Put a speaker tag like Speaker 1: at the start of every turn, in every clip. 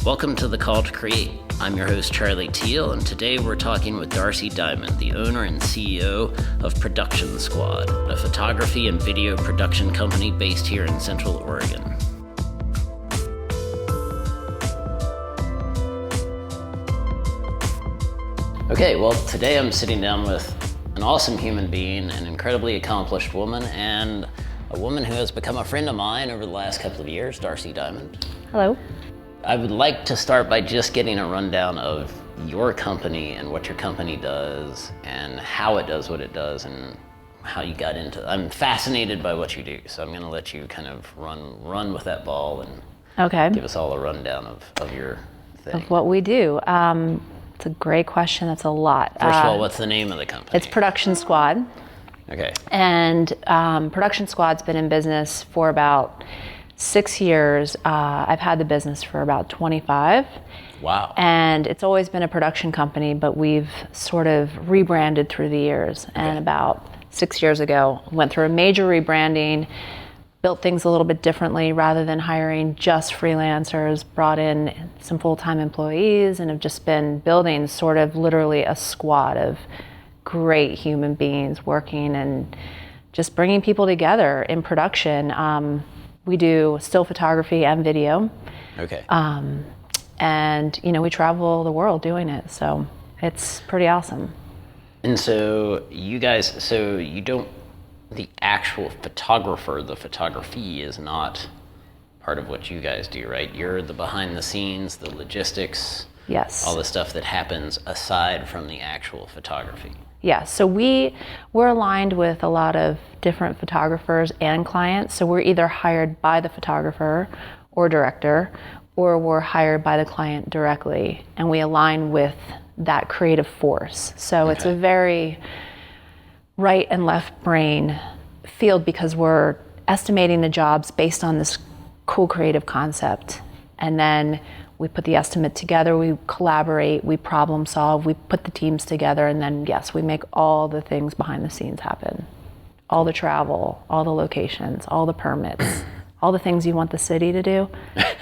Speaker 1: Welcome to The Call to Create. I'm your host, Charlie Teal, and today we're talking with Darcy Diamond, the owner and CEO of Production Squad, a photography and video production company based here in Central Oregon. Okay, well, today I'm sitting down with an awesome human being, an incredibly accomplished woman, and a woman who has become a friend of mine over the last couple of years, Darcy Diamond.
Speaker 2: Hello.
Speaker 1: I would like to start by just getting a rundown of your company and what your company does and how it does what it does and how you got into it. I'm fascinated by what you do, so I'm going to let you kind of run with that ball and give us all a rundown of your thing.
Speaker 2: Of what we do. It's a great question. That's a lot.
Speaker 1: First of all, what's the name of the company?
Speaker 2: It's Production Squad.
Speaker 1: Okay.
Speaker 2: And Production Squad's been in business for about 6 years. I've had the business for about 25.
Speaker 1: Wow.
Speaker 2: And it's always been a production company, but we've sort of rebranded through the years. Okay. And about 6 years ago, went through a major rebranding, built things a little bit differently rather than hiring just freelancers, brought in some full-time employees, and have just been building sort of literally a squad of great human beings working and just bringing people together in production. We do still photography and video.
Speaker 1: Okay.
Speaker 2: And, we travel the world doing it. So it's pretty awesome.
Speaker 1: And so you guys, the actual photographer, the photography is not part of what you guys do, right? You're the behind the scenes, the logistics.
Speaker 2: Yes.
Speaker 1: All the stuff that happens aside from the actual photography.
Speaker 2: Yeah, so we're aligned with a lot of different photographers and clients. So we're either hired by the photographer or director, or we're hired by the client directly, and we align with that creative force. So It's a very right and left brain field because we're estimating the jobs based on this cool creative concept. And then we put the estimate together, we collaborate, we problem solve, we put the teams together, and then yes, we make all the things behind the scenes happen. All the travel, all the locations, all the permits, all the things you want the city to do.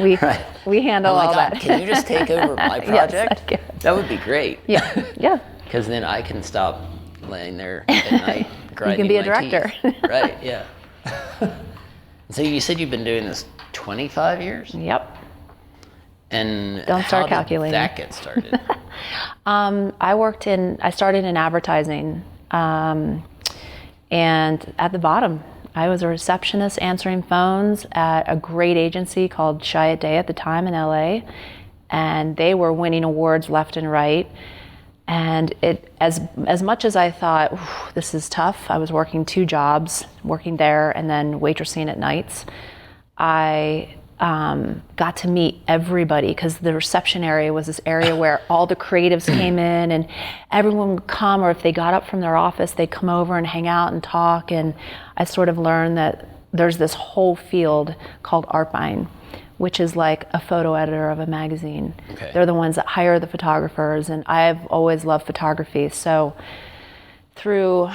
Speaker 2: We handle all that.
Speaker 1: Can you just take over my project?
Speaker 2: Yes,
Speaker 1: that would be great.
Speaker 2: Yeah.
Speaker 1: Because then I can stop laying there at night grinding.
Speaker 2: You can be a director.
Speaker 1: Right, yeah. So you said you've been doing this 25 years?
Speaker 2: Yep.
Speaker 1: And
Speaker 2: don't start calculating.
Speaker 1: How did that get started?
Speaker 2: I started in advertising, and at the bottom, I was a receptionist answering phones at a great agency called Chiat Day at the time in LA, and they were winning awards left and right. And as much as I thought, this is tough, I was working 2 jobs, working there and then waitressing at nights. I got to meet everybody because the reception area was this area where all the creatives came in and everyone would come, or if they got up from their office, they'd come over and hang out and talk. And I sort of learned that there's this whole field called art buying, which is like a photo editor of a magazine. Okay. They're the ones that hire the photographers, and I've always loved photography. So through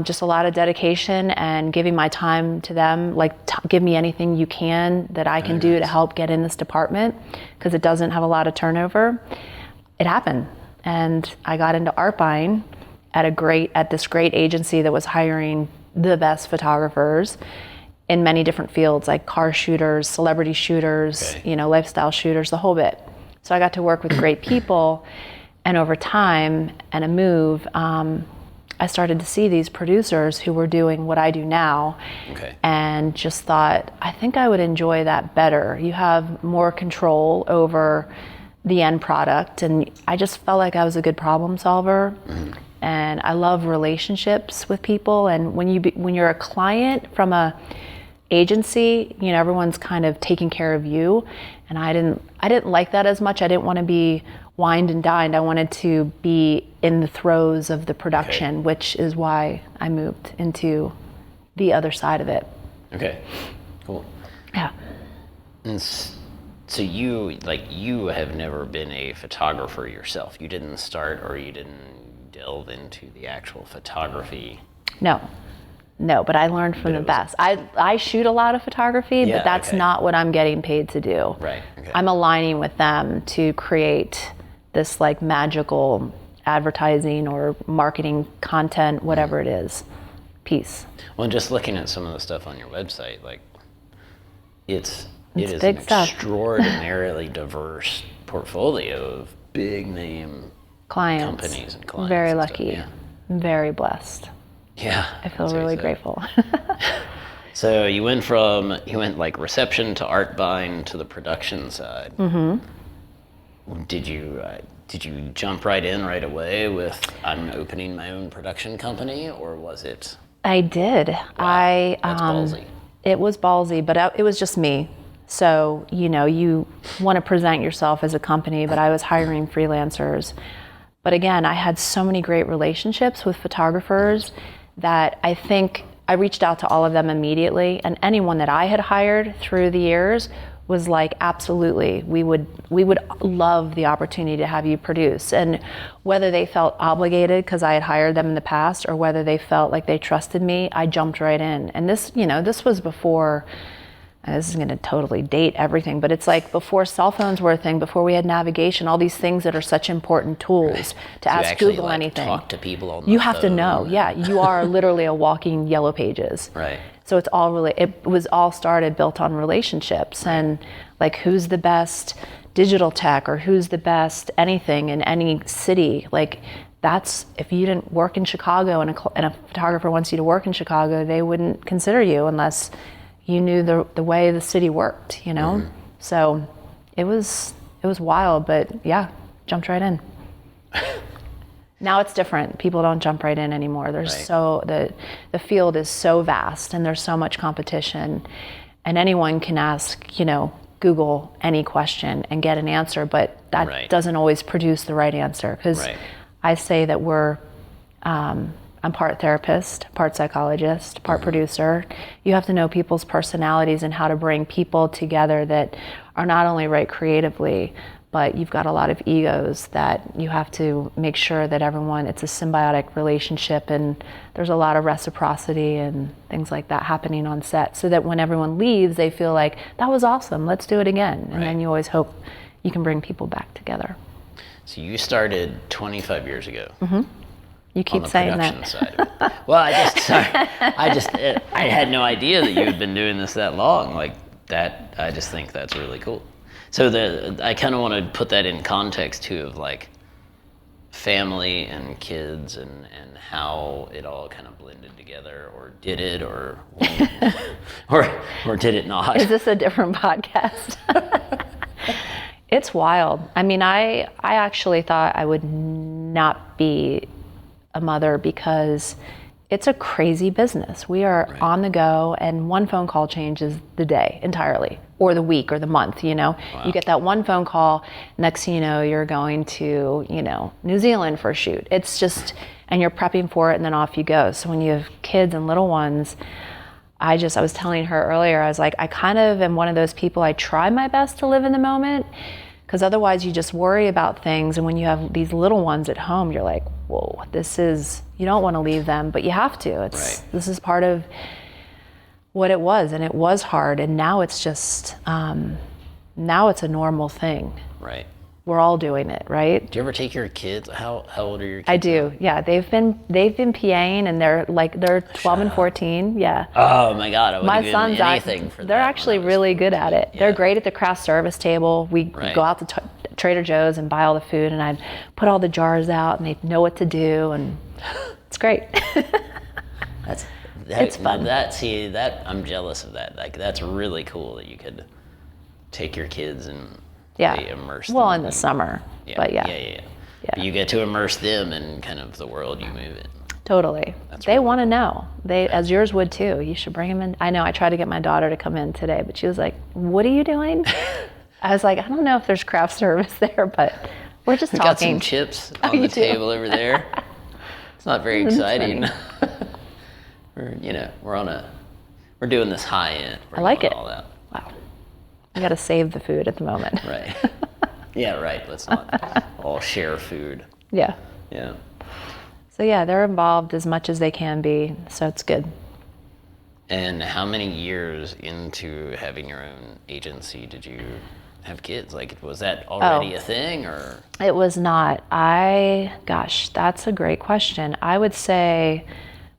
Speaker 2: just a lot of dedication and giving my time to them, give me anything you can that I can do to help get in this department, because it doesn't have a lot of turnover. It happened, and I got into art buying at this great agency that was hiring the best photographers in many different fields, like car shooters, celebrity shooters, lifestyle shooters, the whole bit. So I got to work with great people, and over time and a move, I started to see these producers who were doing what I do now, and just thought, I think I would enjoy that better. You have more control over the end product, and I just felt like I was a good problem solver. Mm-hmm. And I love relationships with people. And when you're a client from a agency, everyone's kind of taking care of you, and I didn't like that as much. I didn't want to be wined and dined. I wanted to be in the throes of the production, which is why I moved into the other side of it.
Speaker 1: Okay, cool.
Speaker 2: Yeah.
Speaker 1: And so you have never been a photographer yourself. You didn't start, or you didn't delve into the actual photography.
Speaker 2: No. No, but I learned from the best. I shoot a lot of photography, but that's not what I'm getting paid to do.
Speaker 1: Right. Okay.
Speaker 2: I'm aligning with them to create this like magical advertising or marketing content, whatever it is, piece.
Speaker 1: Well, just looking at some of the stuff on your website, like it is
Speaker 2: big
Speaker 1: an
Speaker 2: stuff.
Speaker 1: extraordinarily diverse portfolio of big name
Speaker 2: Clients.
Speaker 1: companies and clients.
Speaker 2: Very
Speaker 1: and
Speaker 2: lucky.
Speaker 1: Stuff.
Speaker 2: I'm very blessed.
Speaker 1: Yeah.
Speaker 2: I feel really grateful.
Speaker 1: So you went like reception to art buying to the production side. Mm-hmm. Did you jump right in right away with I'm opening my own production company, or was it?
Speaker 2: I did.
Speaker 1: Wow, that's ballsy.
Speaker 2: It was ballsy, but it was just me. So, you want to present yourself as a company, but I was hiring freelancers. But again, I had so many great relationships with photographers that I think I reached out to all of them immediately, and anyone that I had hired through the years was like, absolutely, we would love the opportunity to have you produce. And whether they felt obligated because I had hired them in the past, or whether they felt like they trusted me, I jumped right in. And this was before, and this is going to totally date everything, but it's like before cell phones were a thing, before we had navigation, all these things that are such important tools to ask
Speaker 1: actually,
Speaker 2: Google anything.
Speaker 1: Talk to people on the
Speaker 2: You have to
Speaker 1: phone.
Speaker 2: know, yeah. You are literally a walking Yellow Pages.
Speaker 1: Right.
Speaker 2: So it was all built on relationships and like who's the best digital tech or who's the best anything in any city. Like that's, if you didn't work in Chicago and a photographer wants you to work in Chicago, they wouldn't consider you unless you knew the way the city worked, Mm-hmm. So it was wild, but yeah, jumped right in. Now it's different. People don't jump right in anymore. The field is so vast and there's so much competition, and anyone can ask, Google any question and get an answer, but that doesn't always produce the right answer, because I say that I'm part therapist, part psychologist, part producer. You have to know people's personalities and how to bring people together that are not only right creatively, but you've got a lot of egos that you have to make sure that it's a symbiotic relationship, and there's a lot of reciprocity and things like that happening on set, so that when everyone leaves, they feel like, that was awesome, let's do it again. And then you always hope you can bring people back together.
Speaker 1: So you started 25 years ago.
Speaker 2: Mm-hmm. You keep saying that.
Speaker 1: On the production side of it. Well, I had no idea that you had been doing this that long. Like that, I just think that's really cool. So I kind of want to put that in context too, of like family and kids and how it all kind of blended together, or did it, or or did it not?
Speaker 2: Is this a different podcast? It's wild. I mean, I actually thought I would not be a mother, because it's a crazy business. We are on the go, and one phone call changes the day entirely, or the week, or the month, Wow. You get that one phone call, next thing you know, you're going to, New Zealand for a shoot. It's just, and you're prepping for it, and then off you go. So when you have kids and little ones, I was telling her earlier, I was like, I kind of am one of those people, I try my best to live in the moment, because otherwise you just worry about things. And when you have these little ones at home, you're like, whoa, you don't want to leave them, but you have to. This is part of what it was, and it was hard. And now it's just, now it's a normal thing.
Speaker 1: Right.
Speaker 2: We're all doing it, right?
Speaker 1: Do you ever take your kids? How old are your kids?
Speaker 2: I do.
Speaker 1: Now?
Speaker 2: Yeah, they've been PAing, and they're 12 and 14. Yeah.
Speaker 1: Oh my God, I would
Speaker 2: my
Speaker 1: give
Speaker 2: son's
Speaker 1: anything for that.
Speaker 2: They're actually really good at it.
Speaker 1: Yeah.
Speaker 2: They're great at the craft service table. We go out to Trader Joe's and buy all the food, and I put all the jars out, and they know what to do, and it's great. It's fun.
Speaker 1: That I'm jealous of that. Like that's really cool that you could take your kids and immerse them.
Speaker 2: Well, in the summer, but yeah.
Speaker 1: But you get to immerse them in kind of the world you move in.
Speaker 2: Totally. They want to know. As yours would too. You should bring them in. I know. I tried to get my daughter to come in today, but she was like, "What are you doing?" I was like, "I don't know if there's craft service there, but we're just talking."
Speaker 1: Got some chips on the table over there. It's not very exciting. We're doing this high end.
Speaker 2: I like it.
Speaker 1: All that.
Speaker 2: Wow. I got to save the food at the moment.
Speaker 1: Right. Yeah, right. Let's not all share food.
Speaker 2: Yeah.
Speaker 1: Yeah.
Speaker 2: So yeah, they're involved as much as they can be, so it's good.
Speaker 1: And how many years into having your own agency did you have kids? Like, was that already a thing, or?
Speaker 2: It was not. Gosh, that's a great question. I would say,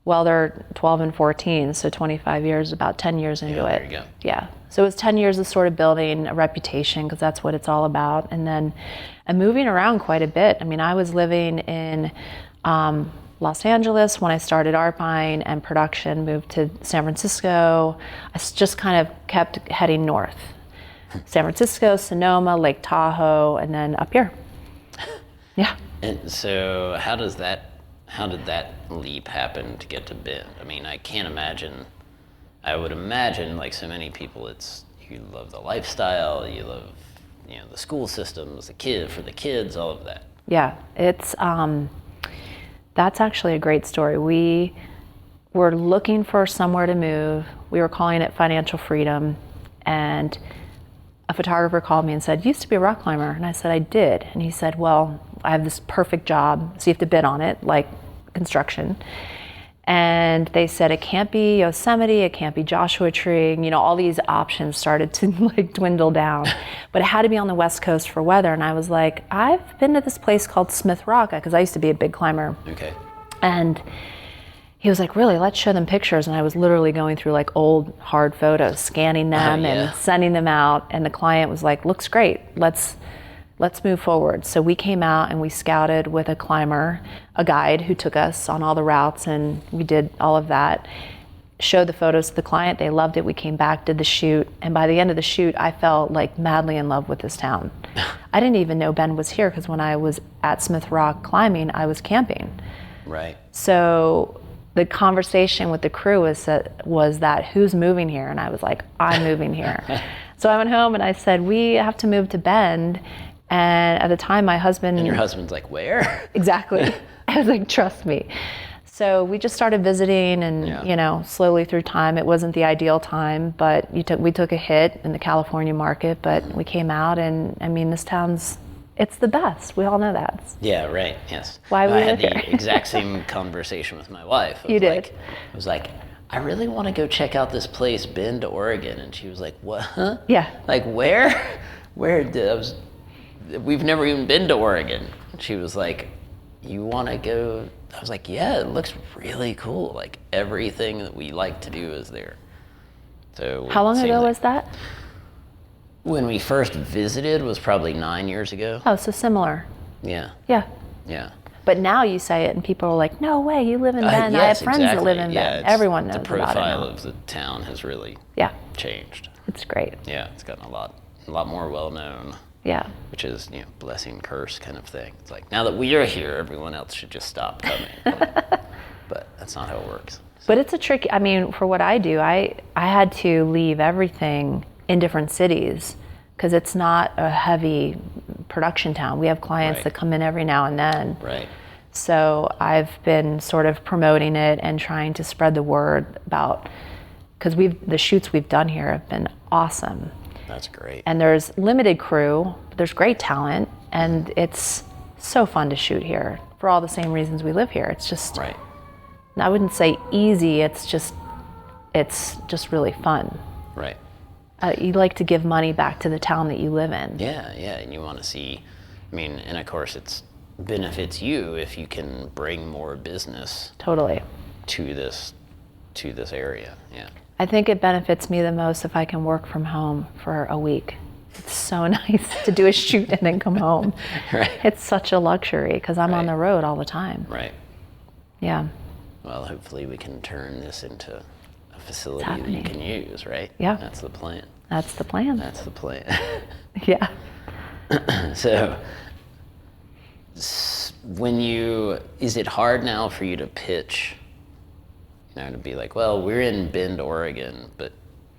Speaker 2: well, they're 12 and 14, so 25 years, about 10 years into it.
Speaker 1: There you go.
Speaker 2: Yeah. So it was 10 years of sort of building a reputation, because that's what it's all about. And then I'm moving around quite a bit. I mean, I was living in Los Angeles when I started art buying and production, moved to San Francisco. I just kind of kept heading north. San Francisco, Sonoma, Lake Tahoe, and then up here. Yeah.
Speaker 1: And so how did that leap happen to get to Bend? I mean, I would imagine, like so many people, you love the lifestyle, you love, the school systems, for the kids, all of that.
Speaker 2: Yeah, that's actually a great story. We were looking for somewhere to move. We were calling it financial freedom, and a photographer called me and said, "You used to be a rock climber." And I said, "I did." And he said, "Well, I have this perfect job, so you have to bid on it, like construction." And they said, it can't be Yosemite, it can't be Joshua Tree. All these options started to like dwindle down. But it had to be on the West Coast for weather. And I was like, I've been to this place called Smith Rock, because I used to be a big climber.
Speaker 1: Okay.
Speaker 2: And he was like, "Really? Let's show them pictures." And I was literally going through like old hard photos, scanning them and sending them out. And the client was like, "Looks great. Let's move forward." So we came out and we scouted with a climber, a guide who took us on all the routes, and we did all of that. Showed the photos to the client. They loved it. We came back, did the shoot. And by the end of the shoot, I felt like madly in love with this town. I didn't even know Bend was here, because when I was at Smith Rock climbing, I was camping.
Speaker 1: Right.
Speaker 2: So the conversation with the crew was that who's moving here? And I was like, I'm moving here. So I went home and I said, we have to move to Bend. And at the time, my husband...
Speaker 1: And your husband's like, where?
Speaker 2: Exactly. I was like, trust me. So we just started visiting, and slowly through time, it wasn't the ideal time, but we took a hit in the California market, but we came out, and I mean, this town's, it's the best. We all know that.
Speaker 1: Yeah, right. Yes.
Speaker 2: Why we live here.
Speaker 1: I had the exact same conversation with my wife.
Speaker 2: You did.
Speaker 1: I was like, I really want to go check out this place, Bend, Oregon, and she was like, what? Huh?
Speaker 2: Yeah.
Speaker 1: Like, where? We've never even been to Oregon. She was like, you want to go? I was like, yeah, it looks really cool. Like, everything that we like to do is there. So
Speaker 2: how long ago was that?
Speaker 1: When we first visited was probably 9 years ago.
Speaker 2: Oh, so similar.
Speaker 1: Yeah.
Speaker 2: Yeah.
Speaker 1: Yeah.
Speaker 2: But now you say it and people are like, no way, you live in Bend.
Speaker 1: Yes,
Speaker 2: I have friends
Speaker 1: exactly.
Speaker 2: that live in Bend. Everyone knows
Speaker 1: about it. The profile of the town has really changed.
Speaker 2: It's great.
Speaker 1: Yeah, it's gotten a lot more well known.
Speaker 2: Yeah.
Speaker 1: Which is, blessing, curse kind of thing. It's like, now that we are here, everyone else should just stop coming. But that's not how it works. So.
Speaker 2: But it's a tricky, I mean, for what I do, I had to leave everything in different cities, because it's not a heavy production town. We have clients that come in every now and then.
Speaker 1: Right.
Speaker 2: So I've been sort of promoting it and trying to spread the word about, because the shoots we've done here have been awesome.
Speaker 1: That's great.
Speaker 2: And there's limited crew, but there's great talent, and it's so fun to shoot here for all the same reasons we live here. It's just, I wouldn't say easy, it's just really fun.
Speaker 1: Right.
Speaker 2: You like to give money back to the town that you live in.
Speaker 1: Yeah, and you want to see, and of course it benefits you if you can bring more business
Speaker 2: Totally.
Speaker 1: to this area. Yeah.
Speaker 2: I think it benefits me the most if I can work from home for a week. It's so nice to do a shoot and then come home.
Speaker 1: Right.
Speaker 2: It's such a luxury, because I'm on the road all the time.
Speaker 1: Right.
Speaker 2: Yeah.
Speaker 1: Well, hopefully we can turn this into a facility that you can use, right?
Speaker 2: Yeah.
Speaker 1: That's the plan.
Speaker 2: That's the plan.
Speaker 1: That's the plan.
Speaker 2: Yeah.
Speaker 1: So, is it hard now for you to pitch, to be like, well, we're in Bend, Oregon, but,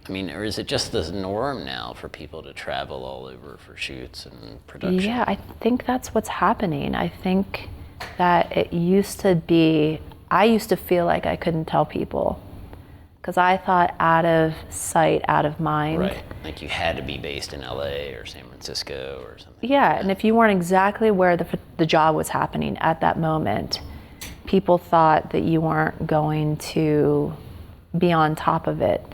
Speaker 1: or is it just the norm now for people to travel all over for shoots and production?
Speaker 2: Yeah, I think that's what's happening. I think that I used to feel like I couldn't tell people, because I thought out of sight, out of mind.
Speaker 1: Right, like you had to be based in LA or San Francisco or something.
Speaker 2: Yeah, and if you weren't exactly where the job was happening at that moment, people thought that you weren't going to be on top of it.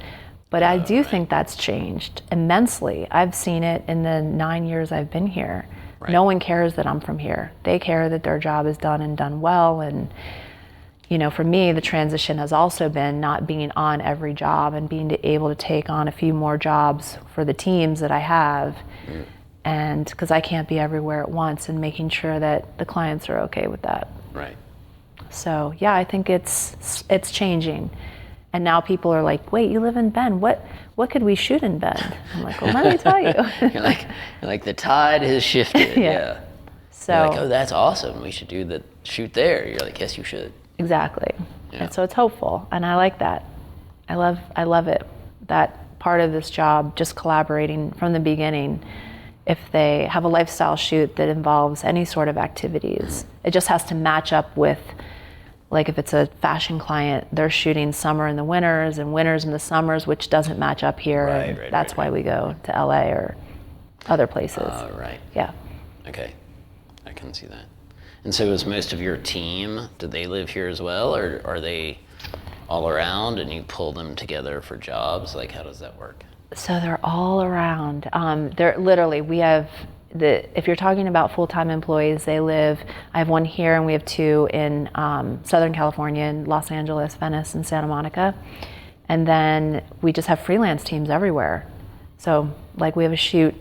Speaker 2: But I do think that's changed immensely. I've seen it in the 9 years I've been here.
Speaker 1: Right.
Speaker 2: No one cares that I'm from here. They care that their job is done and done well. And, you know, for me, the transition has also been not being on every job and being able to take on a few more jobs for the teams that I have. And because I can't be everywhere at once, and making sure that the clients are okay with that.
Speaker 1: Right.
Speaker 2: So yeah, I think it's changing. And now people are like, wait, you live in Bend. What could we shoot in Bend? I'm like, well, let me tell you.
Speaker 1: you're like the tide has shifted. Yeah.
Speaker 2: So
Speaker 1: you're like, oh, that's awesome. We should do the shoot there. You're like, yes, you should.
Speaker 2: exactly.
Speaker 1: Yeah.
Speaker 2: And so it's hopeful, and I like that. I love it. That part of this job, just collaborating from the beginning. If they have a lifestyle shoot that involves any sort of activities, it just has to match up with, like if it's a fashion client, they're shooting summer in the winters and winters in the summers, which doesn't match up here.
Speaker 1: Right,
Speaker 2: that's why we go to LA or other places.
Speaker 1: Right.
Speaker 2: Yeah.
Speaker 1: Okay. I can see that. And so is most of your team, do they live here as well, or are they all around and you pull them together for jobs? Like, how does that work?
Speaker 2: So they're all around. They're literally, we have if you're talking about full-time employees, I have one here and we have two in Southern California, in Los Angeles, Venice, and Santa Monica. And then we just have freelance teams everywhere. So like we have a shoot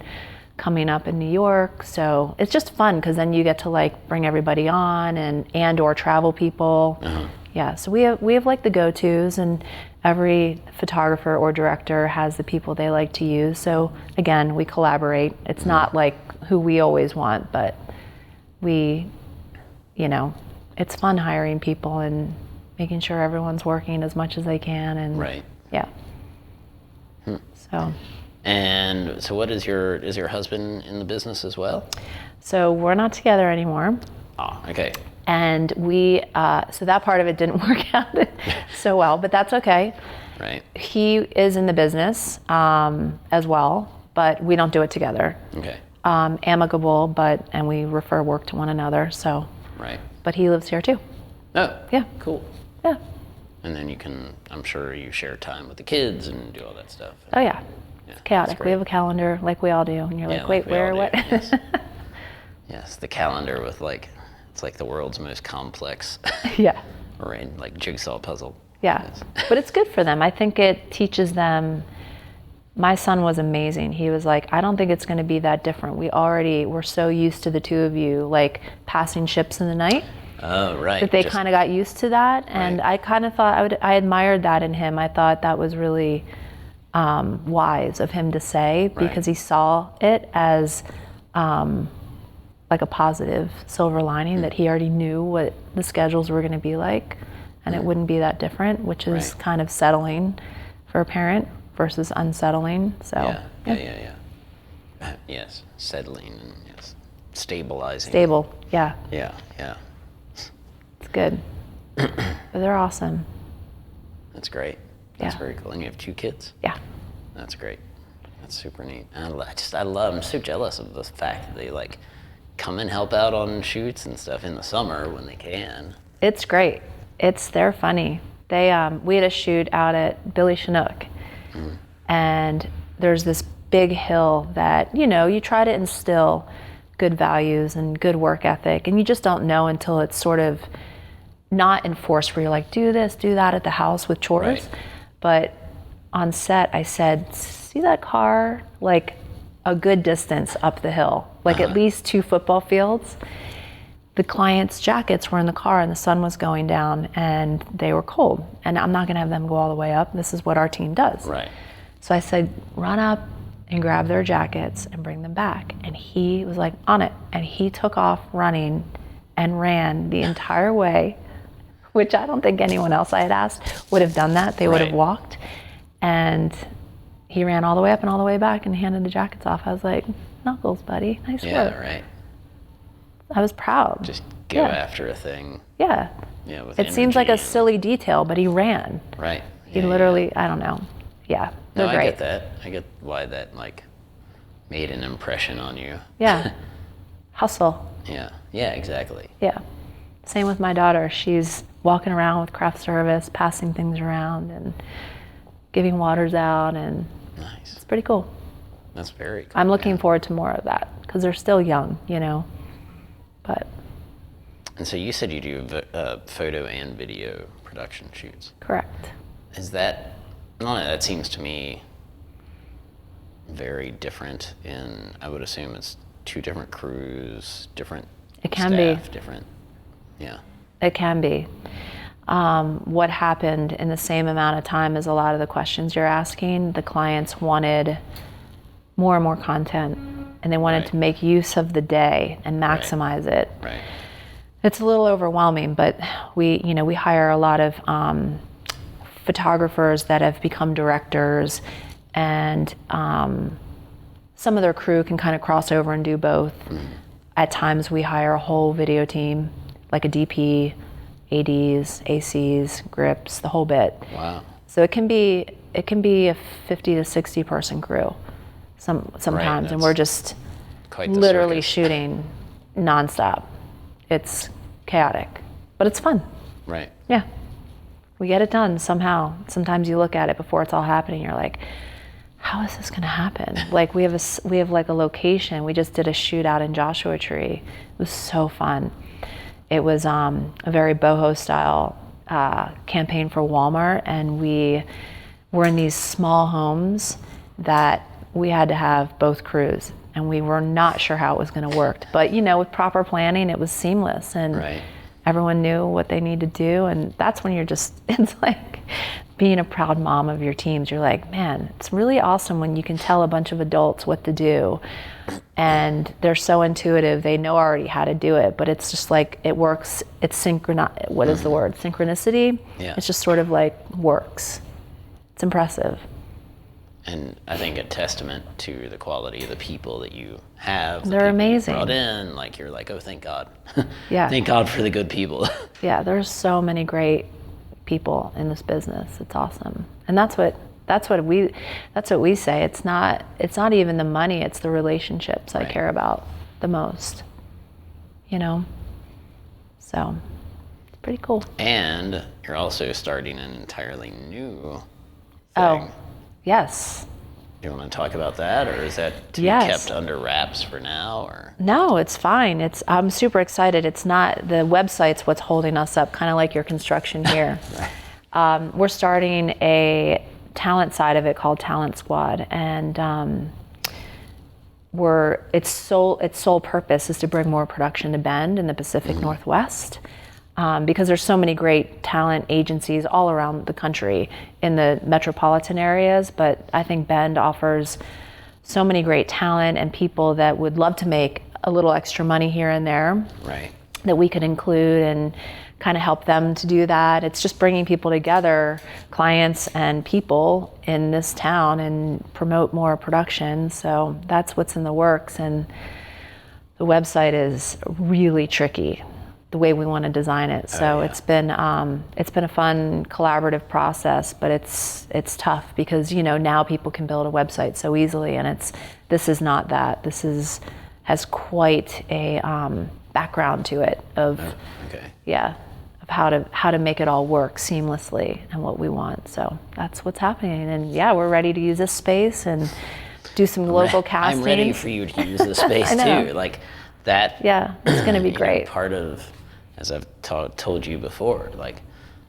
Speaker 2: coming up in New York. So it's just fun because then you get to like bring everybody on and or travel people.
Speaker 1: Uh-huh.
Speaker 2: Yeah, so we have like the go-tos, and every photographer or director has the people they like to use. So again, we collaborate. It's not like who we always want, but we, you know, it's fun hiring people and making sure everyone's working as much as they can. And
Speaker 1: right.
Speaker 2: Yeah. So.
Speaker 1: And so is your husband in the business as well?
Speaker 2: So we're not together anymore.
Speaker 1: Oh, okay.
Speaker 2: And so that part of it didn't work out so well, but that's okay.
Speaker 1: Right.
Speaker 2: He is in the business as well, but we don't do it together.
Speaker 1: Okay.
Speaker 2: Amicable, and we refer work to one another. So.
Speaker 1: Right.
Speaker 2: But he lives here too.
Speaker 1: Oh.
Speaker 2: Yeah.
Speaker 1: Cool.
Speaker 2: Yeah.
Speaker 1: And then I'm sure you share time with the kids and do all that stuff.
Speaker 2: Oh yeah. It's chaotic. We have a calendar like we all do, and you're like, wait, where, what?
Speaker 1: Yes. Yes, the calendar with it's like the world's most complex.
Speaker 2: Yeah.
Speaker 1: Like jigsaw puzzle.
Speaker 2: Yeah.
Speaker 1: Yes.
Speaker 2: But it's good for them. I think it teaches them. My son was amazing. He was like, I don't think it's going to be that different. We're so used to the two of you like passing ships in the night.
Speaker 1: Oh, right.
Speaker 2: That they kind of got used to that, and
Speaker 1: right.
Speaker 2: I kind of thought I admired that in him. I thought that was really wise of him to say, because he saw it as like a positive silver lining, that he already knew what the schedules were going to be like, and it wouldn't be that different, which is kind of settling for a parent versus unsettling. So
Speaker 1: yeah. Yes, settling and yes, stabilizing.
Speaker 2: Stable, yeah.
Speaker 1: Yeah.
Speaker 2: It's good. But they're awesome.
Speaker 1: That's great. That's very cool. And you have 2 kids?
Speaker 2: Yeah.
Speaker 1: That's great. That's super neat. And I'm so jealous of the fact that they like come and help out on shoots and stuff in the summer when they can.
Speaker 2: It's great. They're funny. We had a shoot out at Billy Chinook, and there's this big hill that, you try to instill good values and good work ethic, and you just don't know until it's sort of not enforced, where you're like, do this, do that at the house with chores.
Speaker 1: Right.
Speaker 2: But on set, I said, see that car? Like a good distance up the hill, like at least 2 football fields. The clients' jackets were in the car and the sun was going down and they were cold. And I'm not gonna have them go all the way up. This is what our team does.
Speaker 1: Right.
Speaker 2: So I said, run up and grab their jackets and bring them back. And he was like, on it. And he took off running and ran the entire way, which I don't think anyone else I had asked would have done that. They would have walked. And he ran all the way up and all the way back and handed the jackets off. I was like, knuckles, buddy. Nice work.
Speaker 1: Yeah, right.
Speaker 2: I was proud.
Speaker 1: Just go after a thing.
Speaker 2: Yeah.
Speaker 1: Yeah, with
Speaker 2: It seems like a
Speaker 1: energy
Speaker 2: silly detail, but he ran.
Speaker 1: Right.
Speaker 2: He literally, I don't know. Yeah, they're great.
Speaker 1: I get that. I get why that made an impression on you.
Speaker 2: Yeah. Hustle.
Speaker 1: Yeah, exactly.
Speaker 2: Yeah. Same with my daughter. She's walking around with craft service, passing things around and giving waters out, and
Speaker 1: Nice.
Speaker 2: it's pretty cool.
Speaker 1: That's very cool.
Speaker 2: I'm looking forward to more of that because they're still young, you know. But
Speaker 1: And so you said you do photo and video production shoots.
Speaker 2: correct.
Speaker 1: Is that, I don't know, that seems to me very different I would assume it's two different crews, different
Speaker 2: It can
Speaker 1: staff,
Speaker 2: be.
Speaker 1: different, yeah.
Speaker 2: It can be. What happened in the same amount of time as a lot of the questions you're asking, the clients wanted more and more content, and they wanted to make use of the day and maximize it.
Speaker 1: Right.
Speaker 2: It's a little overwhelming, but we hire a lot of photographers that have become directors, and some of their crew can kind of cross over and do both. At times we hire a whole video team, like a DP, ADs, ACs, grips, the whole bit.
Speaker 1: Wow.
Speaker 2: So it can be a 50 to 60 person crew sometimes, and we're just
Speaker 1: Quite the
Speaker 2: literally
Speaker 1: circus.
Speaker 2: shooting nonstop. It's chaotic, but it's fun.
Speaker 1: Right.
Speaker 2: Yeah. We get it done somehow. Sometimes you look at it before it's all happening, you're like, how is this going to happen? Like we have like a location. We just did a shoot out in Joshua Tree. It was so fun. It was a very boho style campaign for Walmart, and we were in these small homes that we had to have both crews, and we were not sure how it was going to work. But with proper planning, it was seamless, and
Speaker 1: Right.
Speaker 2: everyone knew what they needed to do. And that's when it's like being a proud mom of your teams. You're like, man, it's really awesome when you can tell a bunch of adults what to do, and they're so intuitive. They know already how to do it, but it's just like it works. It's what is the word? Synchronicity.
Speaker 1: Yeah.
Speaker 2: It's just sort of like works. It's impressive.
Speaker 1: And I think a testament to the quality of the people that you have.
Speaker 2: They're amazing.
Speaker 1: Brought in, like you're like, oh, thank God.
Speaker 2: Yeah.
Speaker 1: Thank God for the good people.
Speaker 2: Yeah, there's so many great people in this business. It's awesome. And that's what we say. It's not even the money, it's the relationships I care about the most. So it's pretty cool.
Speaker 1: And you're also starting an entirely new thing.
Speaker 2: Oh, yes.
Speaker 1: You want to talk about that, or is that to be
Speaker 2: Yes.
Speaker 1: kept under wraps for now, or?
Speaker 2: No, it's fine. I'm super excited. It's not, the website's what's holding us up, kind of like your construction here. We're starting a talent side of it called Talent Squad, and its sole purpose is to bring more production to Bend in the Pacific Northwest. Because there's so many great talent agencies all around the country in the metropolitan areas, but I think Bend offers so many great talent and people that would love to make a little extra money here and there.
Speaker 1: Right.
Speaker 2: That we could include and kind of help them to do that. It's just bringing people together, clients and people in this town, and promote more production. So that's what's in the works, and the website is really tricky, the way we want to design it. So it's been a fun collaborative process, but it's tough because now people can build a website so easily, and this is not that. This has quite a background to it of how to make it all work seamlessly and what we want. So that's what's happening, and we're ready to use this space and do some local casting.
Speaker 1: I'm ready for you to use this space too, like that.
Speaker 2: Yeah, it's going to be great.
Speaker 1: Part of, as I've told you before, like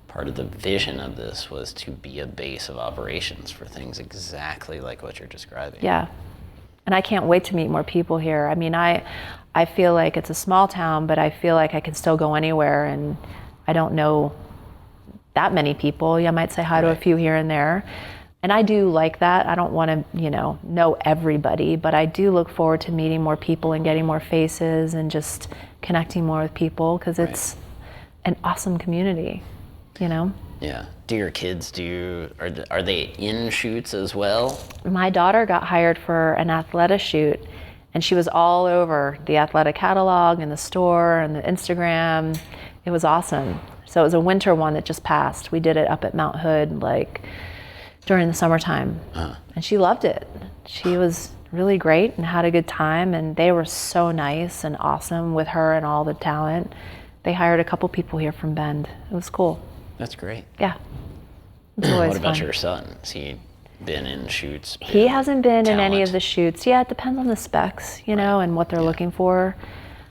Speaker 1: part of the vision of this was to be a base of operations for things exactly like what you're describing.
Speaker 2: Yeah, and I can't wait to meet more people here. I mean, I feel like it's a small town, but I feel like I can still go anywhere, and I don't know that many people. I might say hi to a few here and there. And I do like that. I don't want to, know everybody, but I do look forward to meeting more people and getting more faces and just connecting more with people, because it's an awesome community,
Speaker 1: Yeah. Do your kids are they in shoots as well?
Speaker 2: My daughter got hired for an Athleta shoot, and she was all over the Athleta catalog and the store and the Instagram. It was awesome. So it was a winter one that just passed. We did it up at Mount Hood, during the summertime. And she loved it. She was really great and had a good time, and they were so nice and awesome with her and all the talent. They hired a couple people here from Bend. It was cool.
Speaker 1: That's great.
Speaker 2: Yeah. It's always
Speaker 1: What about
Speaker 2: fun.
Speaker 1: your son? Has he been in shoots?
Speaker 2: He hasn't been in any
Speaker 1: talent?
Speaker 2: of the shoots. Yeah, it depends on the specs, you know, and what they're looking for.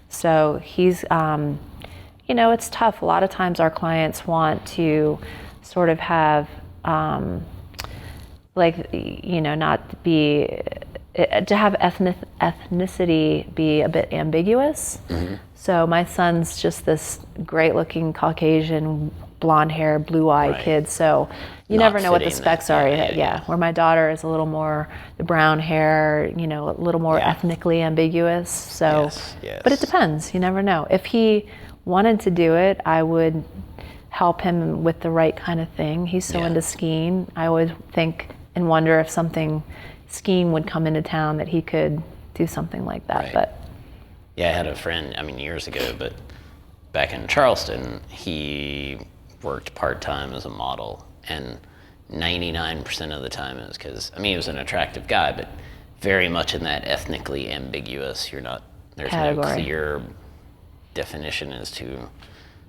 Speaker 2: So he's, you know, it's tough. A lot of times our clients want to sort of have, like, you know, not be, to have ethnicity be a bit ambiguous.
Speaker 1: Mm-hmm.
Speaker 2: So my son's just this great looking Caucasian, blonde hair, blue eyed kid. So you
Speaker 1: Not
Speaker 2: never know what the
Speaker 1: fitting
Speaker 2: specs
Speaker 1: that.
Speaker 2: are.
Speaker 1: Yeah.
Speaker 2: Where my daughter is a little more the brown hair, you know, a little more ethnically ambiguous. So,
Speaker 1: Yes.
Speaker 2: but it depends. You never know. If he wanted to do it, I would help him with the right kind of thing. He's so into skiing. I always think and wonder if skiing would come into town that he could do something like that.
Speaker 1: Right.
Speaker 2: But
Speaker 1: yeah, I had a friend, I mean, years ago, but back in Charleston, he worked part-time as a model, and 99% of the time it was because, I mean, he was an attractive guy, but very much in that ethnically ambiguous, there's
Speaker 2: Category.
Speaker 1: no clear definition as to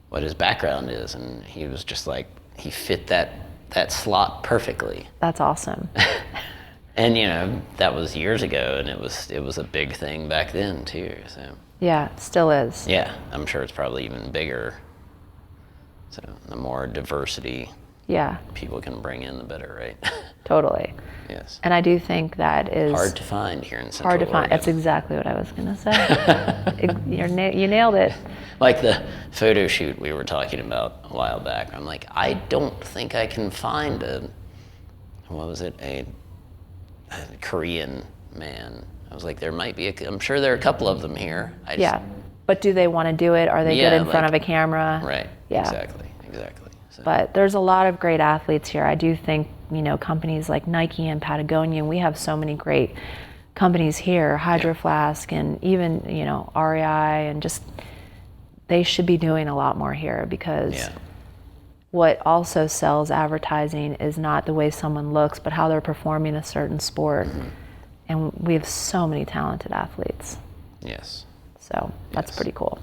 Speaker 1: what his background is, and he was just like, he fit that slot perfectly.
Speaker 2: that's awesome.
Speaker 1: And you know, that was years ago, and it was a big thing back then too. So
Speaker 2: Yeah, still is.
Speaker 1: yeah, I'm sure it's probably even bigger. So the more diversity
Speaker 2: Yeah,
Speaker 1: people can bring in, the better, right?
Speaker 2: totally.
Speaker 1: Yes.
Speaker 2: And I do think that is
Speaker 1: Hard to find here in Central
Speaker 2: hard to find.
Speaker 1: Oregon.
Speaker 2: That's exactly what I was going to say. You nailed it.
Speaker 1: Like the photo shoot we were talking about a while back. I'm like, I don't think I can find a Korean man. I was like, there might be I'm sure there are a couple of them here.
Speaker 2: Yeah. But do they want to do it? Are they good in front of a camera?
Speaker 1: Right.
Speaker 2: Yeah.
Speaker 1: Exactly. So,
Speaker 2: But there's a lot of great athletes here. I do think, you know, companies like Nike and Patagonia, and we have so many great companies here, Hydro Flask and even, you know, REI, and just, they should be doing a lot more here, because what also sells advertising is not the way someone looks, but how they're performing a certain sport.
Speaker 1: Mm-hmm.
Speaker 2: And we have so many talented athletes.
Speaker 1: Yes.
Speaker 2: So that's pretty cool.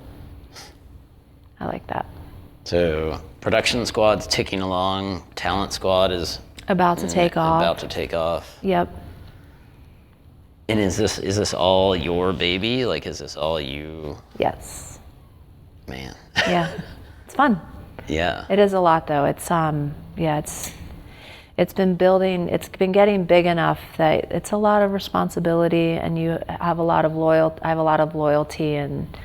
Speaker 2: I like that.
Speaker 1: So production squad's ticking along. Talent squad is
Speaker 2: About to take off.
Speaker 1: About to take off.
Speaker 2: Yep.
Speaker 1: And is this all your baby? Like, is this all you?
Speaker 2: Yes.
Speaker 1: Man.
Speaker 2: Yeah. It's fun.
Speaker 1: Yeah.
Speaker 2: It is a lot, though. It's been building. It's been getting big enough that it's a lot of responsibility, and you have a lot of I have a lot of loyalty, and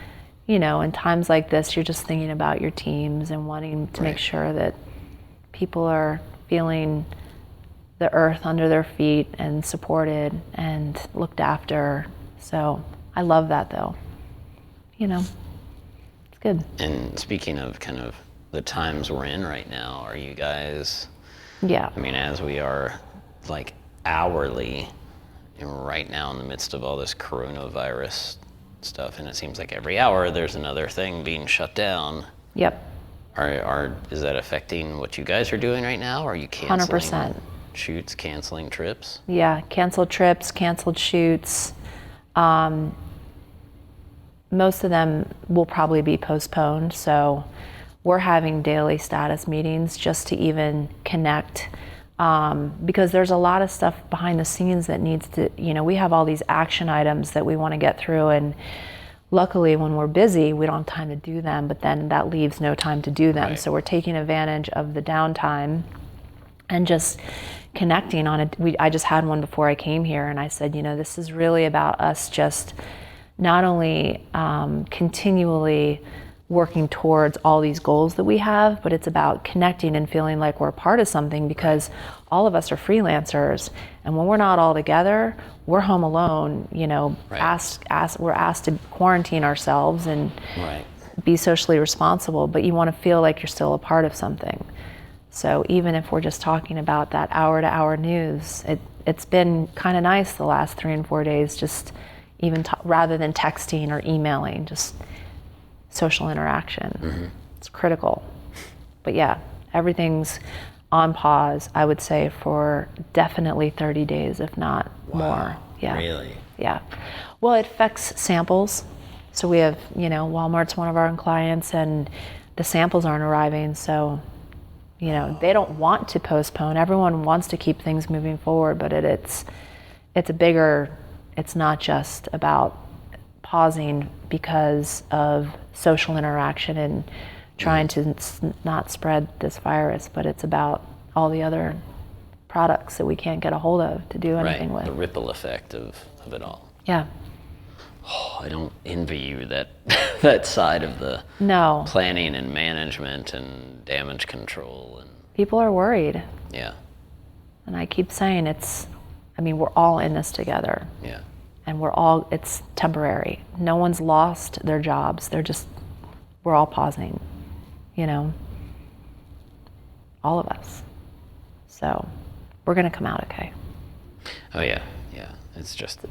Speaker 2: you know, in times like this, you're just thinking about your teams and wanting to make sure that people are feeling the earth under their feet and supported and looked after. So I love that, though. You know, it's good.
Speaker 1: And speaking of kind of the times we're in right now, are you guys?
Speaker 2: Yeah.
Speaker 1: I mean, as we are like hourly, right now in the midst of all this coronavirus stuff, and it seems like every hour there's another thing being shut down.
Speaker 2: Yep.
Speaker 1: Is that affecting what you guys are doing right now? Are you canceling
Speaker 2: 100%.
Speaker 1: shoots, canceling trips?
Speaker 2: Yeah, canceled trips, canceled shoots. Most of them will probably be postponed, so we're having daily status meetings just to even connect, because there's a lot of stuff behind the scenes that needs to, you know, we have all these action items that we want to get through, and luckily when we're busy, we don't have time to do them, but then that leaves no time to do them.
Speaker 1: Right.
Speaker 2: So we're taking advantage of the downtime and just connecting on it. I just had one before I came here, and I said, you know, this is really about us just not only continually working towards all these goals that we have, but it's about connecting and feeling like we're a part of something, because all of us are freelancers, and when we're not all together, we're home alone, you know, we're asked to quarantine ourselves and be socially responsible, but you want to feel like you're still a part of something. So even if we're just talking about that hour-to-hour news, it's been kind of nice the last 3 and 4 days, just even rather than texting or emailing, just social interaction. Mm-hmm. It's critical. But yeah, everything's on pause, I would say, for definitely 30 days, if not more. Yeah.
Speaker 1: Really?
Speaker 2: Yeah. Well, it affects samples. So we have, Walmart's one of our clients, and the samples aren't arriving. So, they don't want to postpone. Everyone wants to keep things moving forward, but it's not just about pausing because of social interaction and trying to not spread this virus, but it's about all the other products that we can't get a hold of to do anything with.
Speaker 1: The ripple effect of it all.
Speaker 2: Yeah.
Speaker 1: Oh, I don't envy you that side of the planning and management and damage control. And
Speaker 2: people are worried.
Speaker 1: Yeah.
Speaker 2: And I keep saying we're all in this together.
Speaker 1: Yeah.
Speaker 2: And it's temporary. No one's lost their jobs. We're all pausing, all of us. So we're going to come out okay.
Speaker 1: Oh, yeah. Yeah. It's just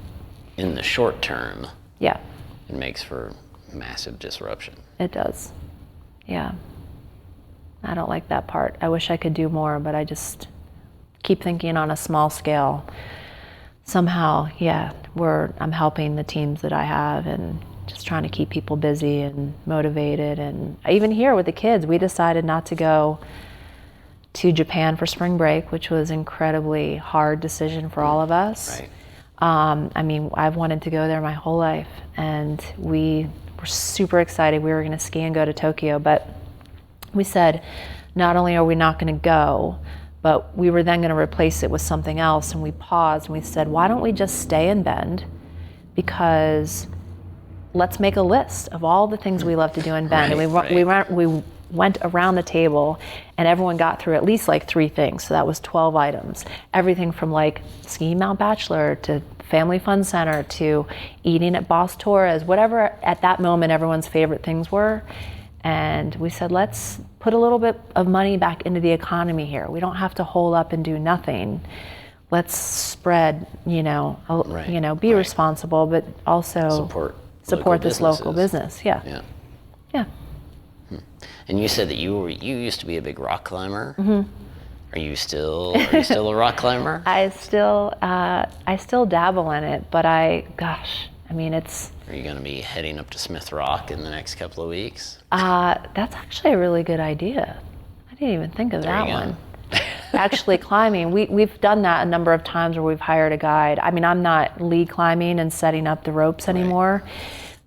Speaker 1: in the short term.
Speaker 2: Yeah.
Speaker 1: It makes for massive disruption.
Speaker 2: It does. Yeah. I don't like that part. I wish I could do more, but I just keep thinking on a small scale. Somehow, I'm helping the teams that I have and just trying to keep people busy and motivated. And even here with the kids, we decided not to go to Japan for spring break, which was an incredibly hard decision for all of us.
Speaker 1: Right.
Speaker 2: I've wanted to go there my whole life, and we were super excited. We were going to ski and go to Tokyo, but we said, not only are we not going to go, but we were then going to replace it with something else. And we paused and we said, why don't we just stay in Bend? Because let's make a list of all the things we love to do in Bend. And we went around the table, and everyone got through at least like 3 things. So that was 12 items. Everything from like skiing Mount Bachelor to Family Fun Center to eating at Boss Torres, whatever at that moment everyone's favorite things were. And we said, let's put a little bit of money back into the economy here. We don't have to hole up and do nothing. Let's spread, be responsible, but also support this local business. Yeah.
Speaker 1: And you said that you used to be a big rock climber. Mm-hmm. Are you still a rock climber?
Speaker 2: I still dabble in it, but it's.
Speaker 1: Are you going to be heading up to Smith Rock in the next couple of weeks?
Speaker 2: That's actually a really good idea. I didn't even think of that one. Actually climbing, we've done that a number of times where we've hired a guide. I'm not lead climbing and setting up the ropes anymore,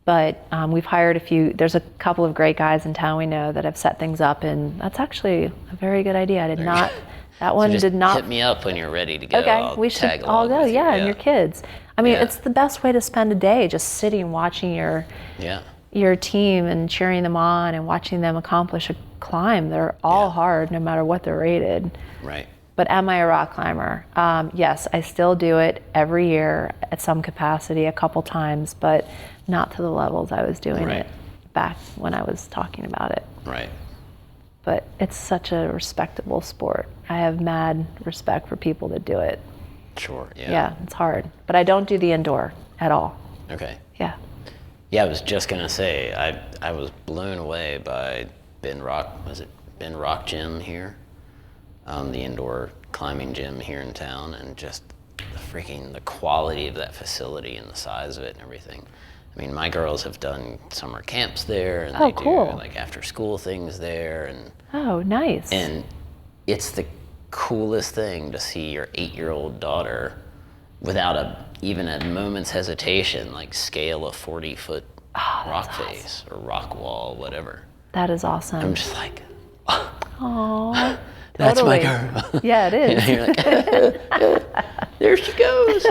Speaker 2: but we've hired there's a couple of great guys in town we know that have set things up, and that's actually a very good idea. That one did not.
Speaker 1: Hit me up when you're ready to go.
Speaker 2: Okay, we should all go, and your kids. It's the best way to spend a day, just sitting, watching your team and cheering them on and watching them accomplish a climb. They're all hard, no matter what they're rated.
Speaker 1: Right.
Speaker 2: But am I a rock climber? Yes, I still do it every year at some capacity, a couple times, but not to the levels I was doing it back when I was talking about it.
Speaker 1: Right.
Speaker 2: But it's such a respectable sport. I have mad respect for people that do it.
Speaker 1: Sure, yeah.
Speaker 2: Yeah, it's hard. But I don't do the indoor at all.
Speaker 1: Okay.
Speaker 2: Yeah.
Speaker 1: Yeah, I was just going to say, I was blown away by Ben Rock Gym here, the indoor climbing gym here in town, and just the quality of that facility and the size of it and everything. My girls have done summer camps there, and they do like after school things there, and
Speaker 2: oh, nice.
Speaker 1: And it's the coolest thing to see your 8-year-old daughter without even a moment's hesitation, like scale a 40-foot rock face or rock wall, whatever.
Speaker 2: That is awesome.
Speaker 1: I'm just like,
Speaker 2: oh,
Speaker 1: that's
Speaker 2: totally.
Speaker 1: my girl.
Speaker 2: Yeah, it is.
Speaker 1: You're like, there she goes.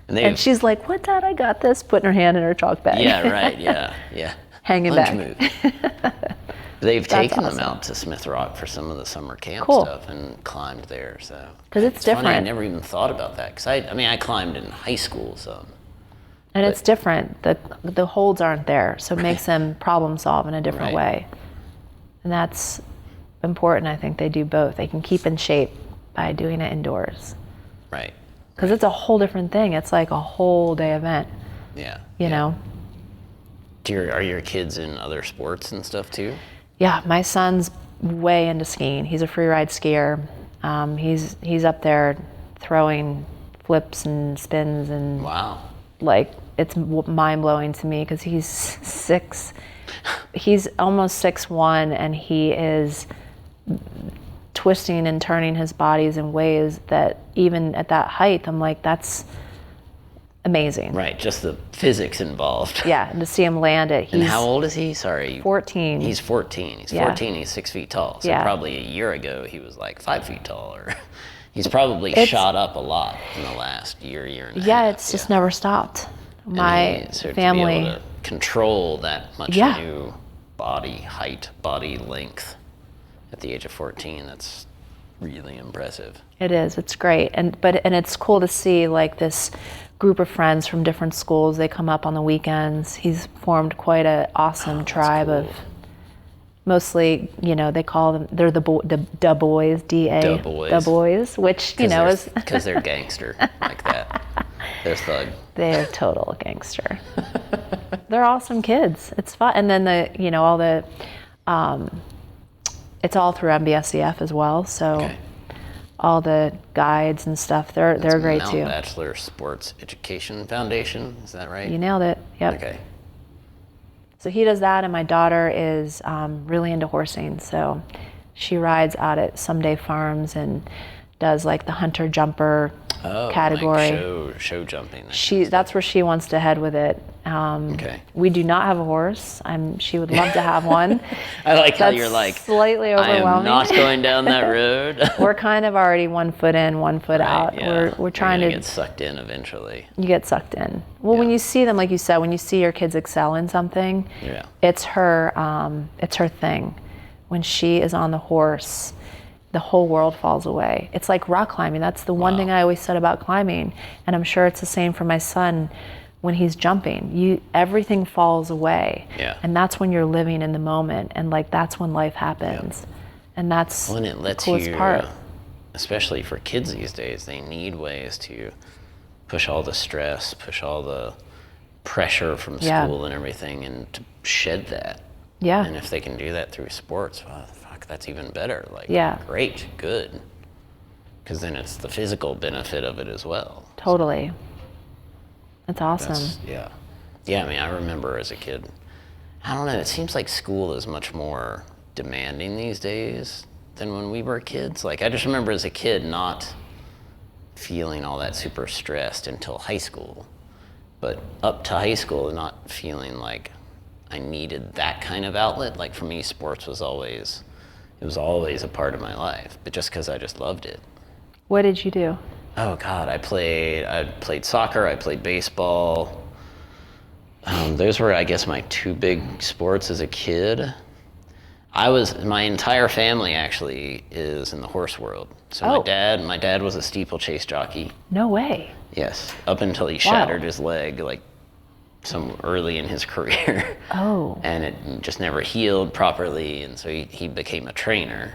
Speaker 1: And
Speaker 2: she's like, "What, Dad? I got this." Putting her hand in her chalk bag.
Speaker 1: Yeah, right. Yeah.
Speaker 2: Hanging
Speaker 1: Lunch
Speaker 2: back.
Speaker 1: Move. They've taken them out to Smith Rock for some of the summer camp stuff and climbed there. So
Speaker 2: because it's different.
Speaker 1: Funny, I never even thought about that because I climbed in high school, so.
Speaker 2: And it's different. The holds aren't there, so it makes them problem solve in a different way. And that's important. I think they do both. They can keep in shape by doing it indoors.
Speaker 1: Right.
Speaker 2: Because it's a whole different thing. It's like a whole day event.
Speaker 1: Yeah.
Speaker 2: You know?
Speaker 1: Are your kids in other sports and stuff too?
Speaker 2: Yeah, my son's way into skiing. He's a free ride skier. He's up there throwing flips and spins and
Speaker 1: wow,
Speaker 2: like it's mind-blowing to me because he's almost 6'1", and he is twisting and turning his bodies in ways that even at that height, I'm like, that's amazing.
Speaker 1: Right, just the physics involved.
Speaker 2: Yeah, and to see him land it.
Speaker 1: And how old is he? Sorry.
Speaker 2: 14.
Speaker 1: He's 14. He's 14, he's 6 feet tall. So probably a year ago, he was like 5 feet tall. Or he's probably shot up a lot in the last year and a half.
Speaker 2: Yeah, it's just never stopped. My family.
Speaker 1: To be able to control that much new body height, body length at the age of 14, that's really impressive.
Speaker 2: It is. It's great. And it's cool to see like this group of friends from different schools. They come up on the weekends. He's formed quite an awesome tribe of mostly, they call them, they're the boys, D-A, the boys, which, is...
Speaker 1: Because they're gangster like that. They're thug.
Speaker 2: They're total gangster. They're awesome kids. It's fun. And then all the, it's all through MBSCF as well. So all the guides and stuff, they're great
Speaker 1: Mount
Speaker 2: too.
Speaker 1: Bachelor Sports Education Foundation, is that right?
Speaker 2: You nailed it. Yep.
Speaker 1: Okay.
Speaker 2: So he does that, and my daughter is really into horsing. So she rides out at Someday Farms and does like the hunter jumper category.
Speaker 1: Like show jumping.
Speaker 2: That's where she wants to head with it. We do not have a horse. She would love to have one.
Speaker 1: I like how you're like
Speaker 2: slightly overwhelming.
Speaker 1: I am not going down that road.
Speaker 2: We're kind of already 1 foot in, 1 foot out.
Speaker 1: Yeah.
Speaker 2: We're trying to
Speaker 1: get sucked in eventually.
Speaker 2: You get sucked in. Well, when you see them, like you said, when you see your kids excel in something, it's her thing. When she is on the horse, the whole world falls away. It's like rock climbing. That's the one thing I always said about climbing, and I'm sure it's the same for my son. When he's jumping, everything falls away, and that's when you're living in the moment, and like that's when life happens, and that's the coolest part.
Speaker 1: Especially for kids these days, they need ways to push all the stress, push all the pressure from school and everything, and to shed that. Yeah. And if they can do that through sports, well, fuck, that's even better. Like, great, good, because then it's the physical benefit of it as well.
Speaker 2: Totally. That's awesome.
Speaker 1: Yeah, I mean, I remember as a kid, I don't know, it seems like school is much more demanding these days than when we were kids. Like, I just remember as a kid not feeling all that super stressed until high school. But up to high school, not feeling like I needed that kind of outlet. Like, for me, sports was always a part of my life, but just because I just loved it.
Speaker 2: What did you do?
Speaker 1: Oh God, I played soccer, I played baseball. Those were, I guess, my two big sports as a kid. My entire family actually is in the horse world. So my dad was a steeplechase jockey.
Speaker 2: No way.
Speaker 1: Yes, up until he shattered his leg, like some early in his career.
Speaker 2: Oh.
Speaker 1: And it just never healed properly, and so he became a trainer.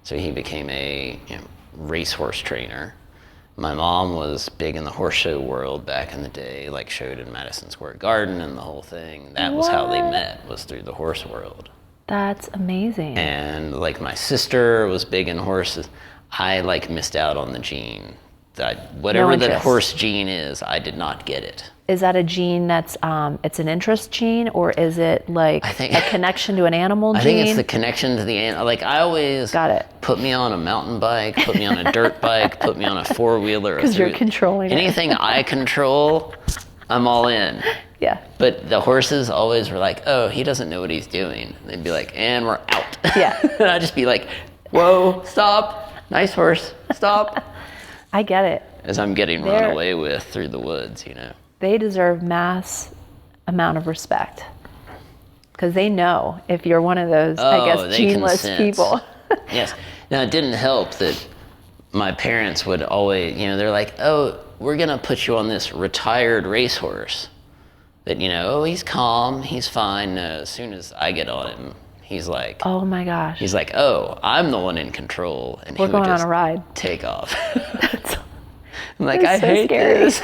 Speaker 1: So he became a racehorse trainer. My mom was big in the horse show world back in the day, like showed in Madison Square Garden and the whole thing. That was how they met, was through the horse world.
Speaker 2: That's amazing.
Speaker 1: And like my sister was big in horses. I like missed out on the gene. Whatever the horse gene is, I did not get it.
Speaker 2: Is that a gene that's, it's an interest gene, or is it like a connection to an animal gene?
Speaker 1: I think it's the connection to the animal. Like, I always put me on a mountain bike, put me on a dirt bike, put me on a four-wheeler.
Speaker 2: Because you're controlling
Speaker 1: anything I control, I'm all in.
Speaker 2: Yeah.
Speaker 1: But the horses always were like, oh, he doesn't know what he's doing. They'd be like, and we're out.
Speaker 2: Yeah.
Speaker 1: And I'd just be like, whoa, stop. Nice horse, stop.
Speaker 2: I get it.
Speaker 1: As I'm getting run away with through the woods,
Speaker 2: They deserve mass amount of respect, because they know if you're one of those, geneless people.
Speaker 1: Yes. Now, it didn't help that my parents would always, they're like, oh, we're going to put you on this retired racehorse that, he's calm, he's fine. As soon as I get on him, he's like,
Speaker 2: oh my gosh.
Speaker 1: He's like, oh, I'm the one in control. And
Speaker 2: we're going on a ride.
Speaker 1: Take off. I'm like, I hate this.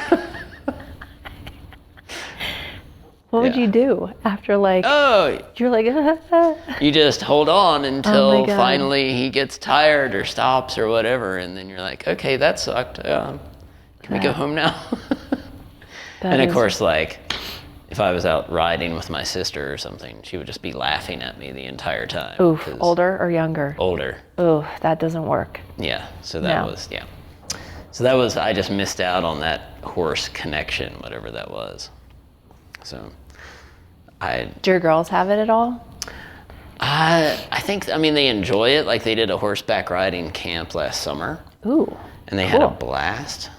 Speaker 2: What would you do after you're like,
Speaker 1: you just hold on until finally he gets tired or stops or whatever, and then you're like, okay, that sucked. Can we go home now? And of course, if I was out riding with my sister or something, she would just be laughing at me the entire time.
Speaker 2: Oof, older or younger?
Speaker 1: Older.
Speaker 2: Ooh, that doesn't work.
Speaker 1: Yeah, so that was, So that was, I just missed out on that horse connection, whatever that was. So
Speaker 2: Do your girls have it at all?
Speaker 1: I think, I mean, they enjoy it. Like they did a horseback riding camp last summer.
Speaker 2: Ooh,
Speaker 1: and they had a blast.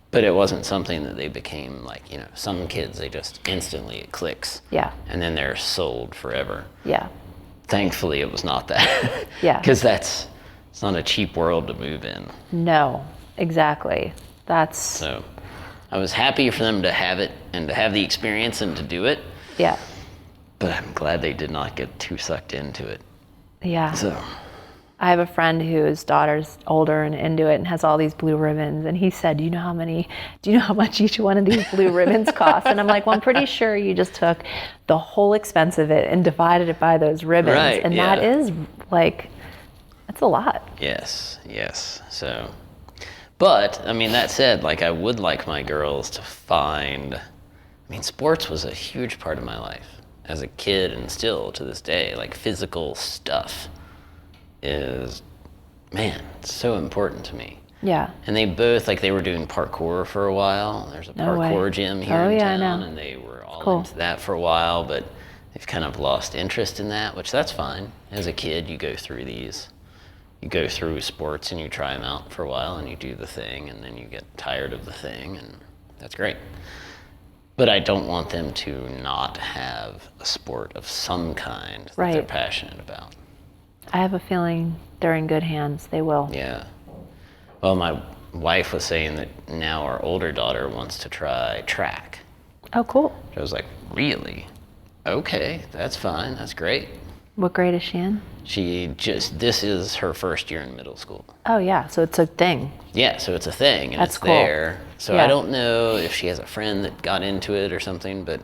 Speaker 1: But it wasn't something that they became like, you know, some kids, they just instantly, it clicks.
Speaker 2: Yeah.
Speaker 1: And then they're sold forever.
Speaker 2: Yeah.
Speaker 1: Thankfully, it was not that.
Speaker 2: Yeah.
Speaker 1: Because it's not a cheap world to move in.
Speaker 2: No, exactly.
Speaker 1: So I was happy for them to have it and to have the experience and to do it.
Speaker 2: Yeah.
Speaker 1: But I'm glad they did not get too sucked into it.
Speaker 2: Yeah.
Speaker 1: So
Speaker 2: I have a friend whose daughter's older and into it and has all these blue ribbons. And he said, do you know how much each one of these blue ribbons cost? And I'm like, well, I'm pretty sure you just took the whole expense of it and divided it by those ribbons.
Speaker 1: Right,
Speaker 2: and that is like, that's a lot.
Speaker 1: Yes. So, but I mean, that said, like I would like my girls to find, I mean, sports was a huge part of my life as a kid and still to this day, like physical stuff is, man, it's so important to me.
Speaker 2: Yeah.
Speaker 1: And they both, like they were doing parkour for a while. There's a parkour gym here in town, and they were all into that for a while, but they've kind of lost interest in that, which that's fine. As a kid, you go through sports and you try them out for a while and you do the thing and then you get tired of the thing, and that's great. But I don't want them to not have a sport of some kind that they're passionate about.
Speaker 2: I have a feeling they're in good hands. They will.
Speaker 1: Yeah. Well, my wife was saying that now our older daughter wants to try track.
Speaker 2: Oh, cool.
Speaker 1: I was like, really? Okay, that's fine. That's great.
Speaker 2: What grade is she in?
Speaker 1: This is her first year in middle school.
Speaker 2: Oh, yeah. So it's a thing.
Speaker 1: Yeah, so it's a thing, and
Speaker 2: that's
Speaker 1: it's
Speaker 2: cool.
Speaker 1: there. So I don't know if she has a friend that got into it or something, but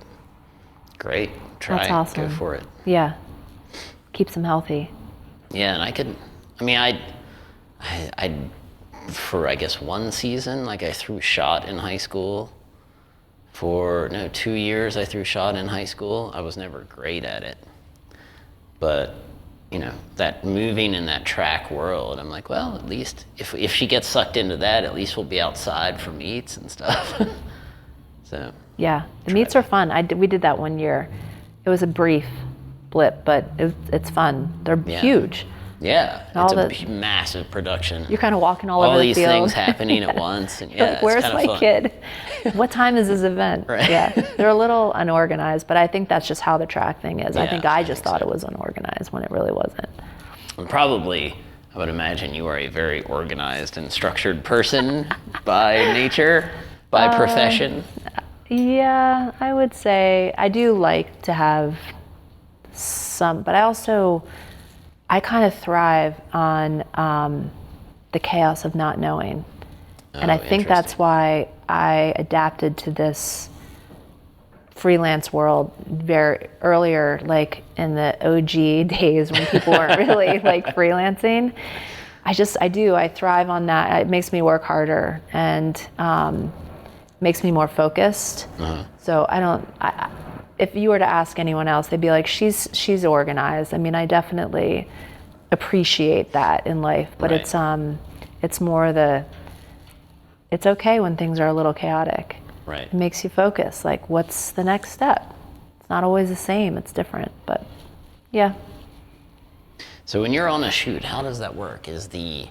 Speaker 1: great. Try
Speaker 2: That's awesome.
Speaker 1: Go for it.
Speaker 2: Yeah. Keeps them healthy.
Speaker 1: Yeah, and I for I guess one season, like I threw shot in high school. For 2 years I threw shot in high school. I was never great at it. But, you know, that moving in that track world, I'm like, well, at least if she gets sucked into that, at least we'll be outside for meets and stuff. So
Speaker 2: yeah, the meets are fun. We did that one year. It was a brief blip, but it's fun. They're huge.
Speaker 1: Yeah, it's a massive production.
Speaker 2: You're kind of walking all over the field.
Speaker 1: All these things happening at once. And
Speaker 2: like, where's my
Speaker 1: fun.
Speaker 2: kid? What time is this event?
Speaker 1: Right.
Speaker 2: Yeah, they're a little unorganized, but I think that's just how the track thing is.
Speaker 1: Yeah,
Speaker 2: I think I just thought it was unorganized when it really wasn't.
Speaker 1: And probably, I would imagine you are a very organized and structured person by nature, by profession.
Speaker 2: Yeah, I would say I do like to have some, but I kind of thrive on the chaos of not knowing. And I think that's why I adapted to this freelance world very earlier, like in the OG days when people weren't really like freelancing. I thrive on that. It makes me work harder and makes me more focused. Uh-huh. So if you were to ask anyone else, they'd be like, she's organized. I mean, I definitely appreciate that in life, but it's more it's okay when things are a little chaotic.
Speaker 1: Right.
Speaker 2: It makes you focus. Like, what's the next step? It's not always the same. It's different, but yeah.
Speaker 1: So when you're on a shoot, how does that work? Is the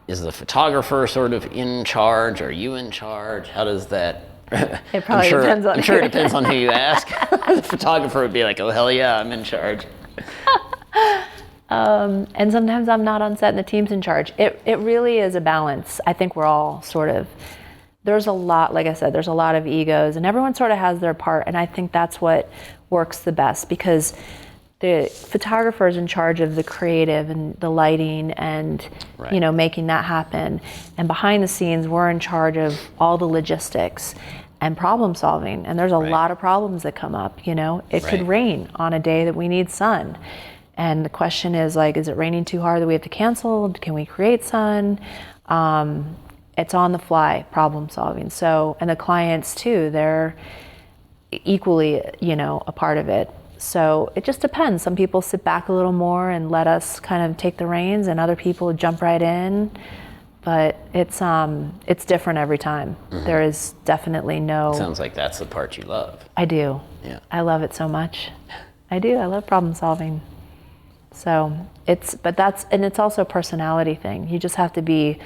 Speaker 1: photographer sort of in charge? Are you in charge? How does that?
Speaker 2: It probably depends on.
Speaker 1: I'm sure it depends on who you ask. The photographer would be like, "Oh hell yeah, I'm in charge."
Speaker 2: And sometimes I'm not on set and the team's in charge. It really is a balance. I think we're all sort of, there's a lot, like I said, there's a lot of egos and everyone sort of has their part. And I think that's what works the best because the photographer is in charge of the creative and the lighting and, making that happen. And behind the scenes, we're in charge of all the logistics and problem solving. And there's a lot of problems that come up, It could rain on a day that we need sun. And the question is like, is it raining too hard that we have to cancel? Can we create sun? It's on the fly problem solving. So, and the clients too, equally, a part of it. So it just depends. Some people sit back a little more and let us kind of take the reins, and other people jump right in. But it's different every time. There is definitely no.
Speaker 1: Sounds like that's the part you love.
Speaker 2: I do.
Speaker 1: Yeah.
Speaker 2: I love it so much. I do. I love problem solving. So it's also a personality thing. You just have to be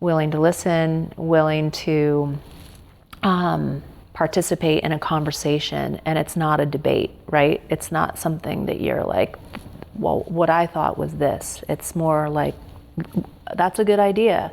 Speaker 2: willing to listen, willing to participate in a conversation, and it's not a debate, right? It's not something that you're like, well, what I thought was this. It's more like, that's a good idea.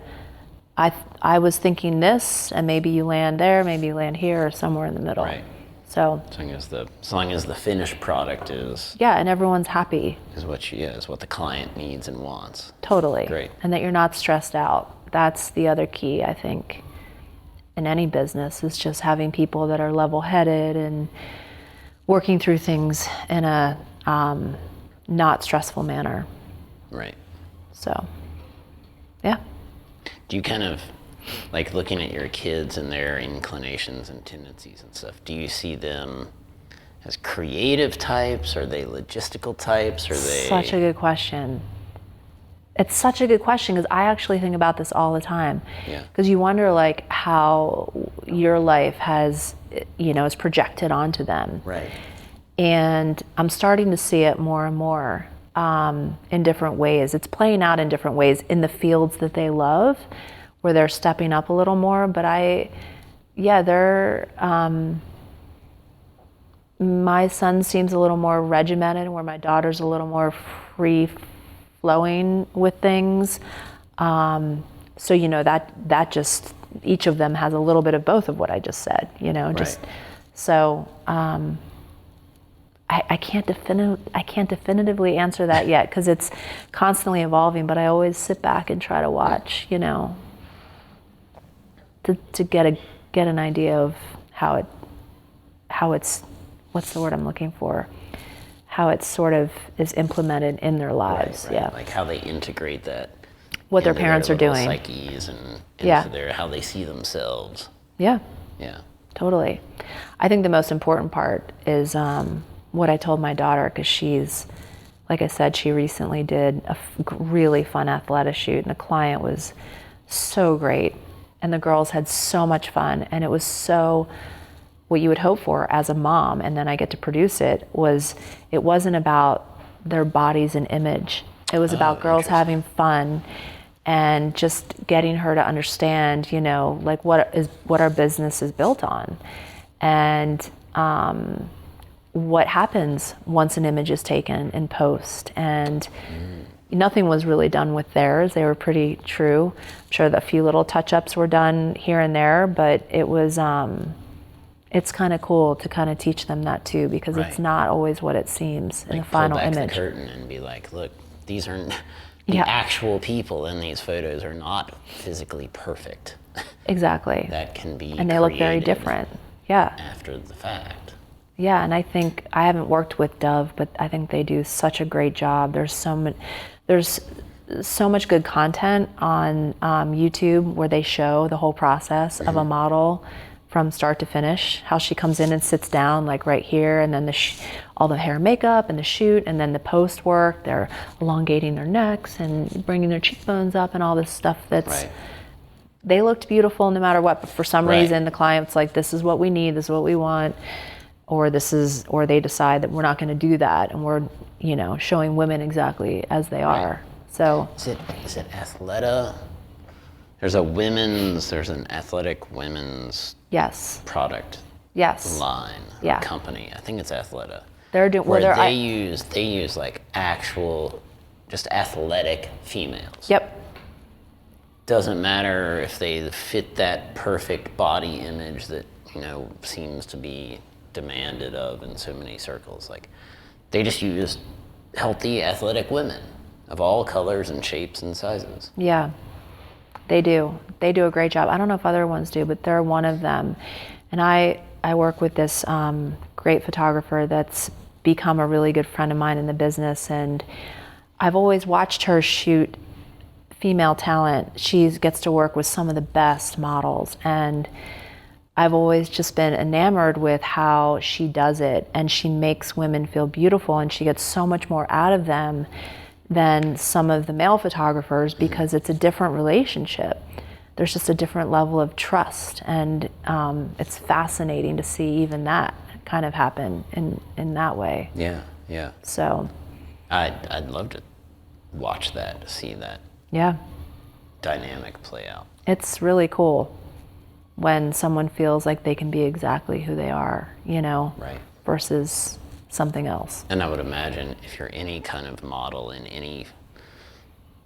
Speaker 2: I was thinking this, and maybe you land there, maybe you land here, or somewhere in the middle.
Speaker 1: Right.
Speaker 2: So
Speaker 1: as long as the finished product is
Speaker 2: and everyone's happy.
Speaker 1: Is what the client needs and wants.
Speaker 2: Totally.
Speaker 1: Great.
Speaker 2: And that you're not stressed out. That's the other key, I think, in any business, is just having people that are level-headed and working through things in a not stressful manner.
Speaker 1: Right.
Speaker 2: So, yeah.
Speaker 1: Do you kind of, like, looking at your kids and their inclinations and tendencies and stuff, do you see them as creative types? Are they logistical types? Are they...
Speaker 2: Such a good question. It's such a good question, because I actually think about this all the time.
Speaker 1: Yeah.
Speaker 2: Because you wonder, like, how your life has, is projected onto them.
Speaker 1: Right.
Speaker 2: And I'm starting to see it more and more in different ways. It's playing out in different ways in the fields that they love, where they're stepping up a little more. But they're, my son seems a little more regimented, where my daughter's a little more free flowing with things. So, that just, each of them has a little bit of both of what I just said, just,
Speaker 1: right.
Speaker 2: So, I can't definitively answer that yet, because it's constantly evolving, but I always sit back and try to watch, to get an idea of how it's, what's the word I'm looking for? How it sort of is implemented in their lives.
Speaker 1: Right.
Speaker 2: Yeah.
Speaker 1: Like how they integrate that.
Speaker 2: What their parents are doing.
Speaker 1: Psyches and into how they see themselves.
Speaker 2: Yeah.
Speaker 1: Yeah.
Speaker 2: Totally. I think the most important part is what I told my daughter, because she's, like I said, she recently did a really fun athletic shoot, and the client was so great, and the girls had so much fun, and it was so what you would hope for as a mom, and then I get to produce it, it wasn't about their bodies and image. It was about girls having fun and just getting her to understand, like what our business is built on, and what happens once an image is taken in post. And nothing was really done with theirs. They were pretty true. I'm sure that a few little touch-ups were done here and there, but it was, it's kind of cool to kind of teach them that too, because it's not always what it seems in the final image.
Speaker 1: Pull back the curtain and be like, look, these aren't the actual people in these photos are not physically perfect.
Speaker 2: Exactly.
Speaker 1: That can be
Speaker 2: and they look very different. Yeah.
Speaker 1: After the fact.
Speaker 2: Yeah, and I think, I haven't worked with Dove, but I think they do such a great job. There's so much good content on YouTube where they show the whole process of a model from start to finish, how she comes in and sits down like right here, and then all the hair and makeup and the shoot, and then the post work, they're elongating their necks and bringing their cheekbones up and all this stuff they looked beautiful no matter what, but for some reason the client's like, this is what we need, this is what we want, or they decide that we're not going to do that, and we're, showing women exactly as they are. So
Speaker 1: is it Athleta? There's an athletic women's product line company. I think it's Athleta.
Speaker 2: They're doing
Speaker 1: they use like actual just athletic females.
Speaker 2: Yep.
Speaker 1: Doesn't matter if they fit that perfect body image that seems to be demanded of in so many circles. Like, they just use healthy athletic women of all colors and shapes and sizes.
Speaker 2: Yeah. They do a great job. I don't know if other ones do, but they're one of them. And I work with this great photographer that's become a really good friend of mine in the business, and I've always watched her shoot female talent. She gets to work with some of the best models, and I've always just been enamored with how she does it, and she makes women feel beautiful, and she gets so much more out of them than some of the male photographers, because it's a different relationship. There's just a different level of trust, and it's fascinating to see even that kind of happen in that way.
Speaker 1: Yeah, yeah.
Speaker 2: So
Speaker 1: I'd love to watch that, to see that
Speaker 2: yeah,
Speaker 1: dynamic play out.
Speaker 2: it's really cool when someone feels like they can be exactly who they are, you know,
Speaker 1: Right.
Speaker 2: versus something else.
Speaker 1: And I would imagine if you're any kind of model in any,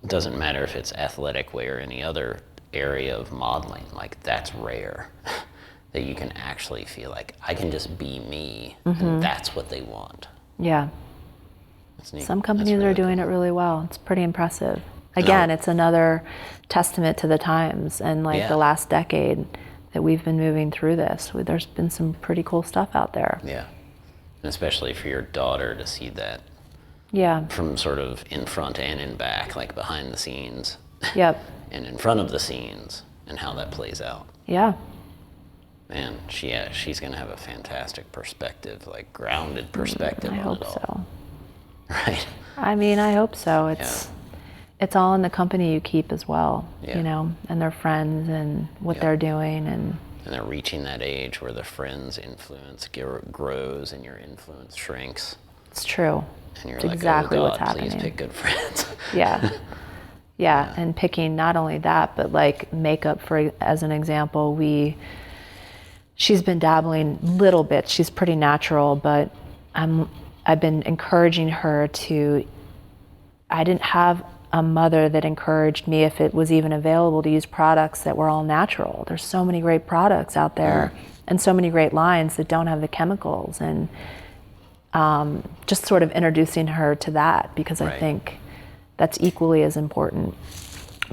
Speaker 1: doesn't matter if it's athletic way or any other area of modeling, like that's rare. That you can actually feel like I can just be me, and that's what they want.
Speaker 2: Yeah.
Speaker 1: That's neat.
Speaker 2: Some companies
Speaker 1: That's really
Speaker 2: are doing it really well. It's pretty impressive. Again, it's another testament to the times and like
Speaker 1: Yeah.
Speaker 2: the last decade that we've been moving through this. There's been some pretty cool stuff out there.
Speaker 1: Yeah. And especially for your daughter to see that
Speaker 2: Yeah.
Speaker 1: from sort of in front and in back, like behind the scenes
Speaker 2: Yep.
Speaker 1: and in front of the scenes, and how that plays out.
Speaker 2: Yeah.
Speaker 1: Man, she's gonna have a fantastic perspective, like grounded perspective
Speaker 2: I
Speaker 1: on
Speaker 2: hope
Speaker 1: it all.
Speaker 2: so.
Speaker 1: Right.
Speaker 2: I mean, I hope so. It's all in the company you keep as well,
Speaker 1: Yeah.
Speaker 2: you know, and their friends and what they're doing. And
Speaker 1: And they're reaching that age where the friends' influence grows and your influence shrinks.
Speaker 2: it's true.
Speaker 1: And you're
Speaker 2: It's
Speaker 1: like,
Speaker 2: exactly
Speaker 1: oh
Speaker 2: what's
Speaker 1: God, please
Speaker 2: happening.
Speaker 1: pick good friends.
Speaker 2: Yeah. Yeah. And picking not only that, but like makeup, for as an example, she's been dabbling little bits. She's pretty natural, but I've been encouraging her to, I didn't have a mother that encouraged me, if it was even available, to use products that were all natural. There's so many great products out there and so many great lines that don't have the chemicals, and just sort of introducing her to that, because I
Speaker 1: Right.
Speaker 2: think that's equally as important.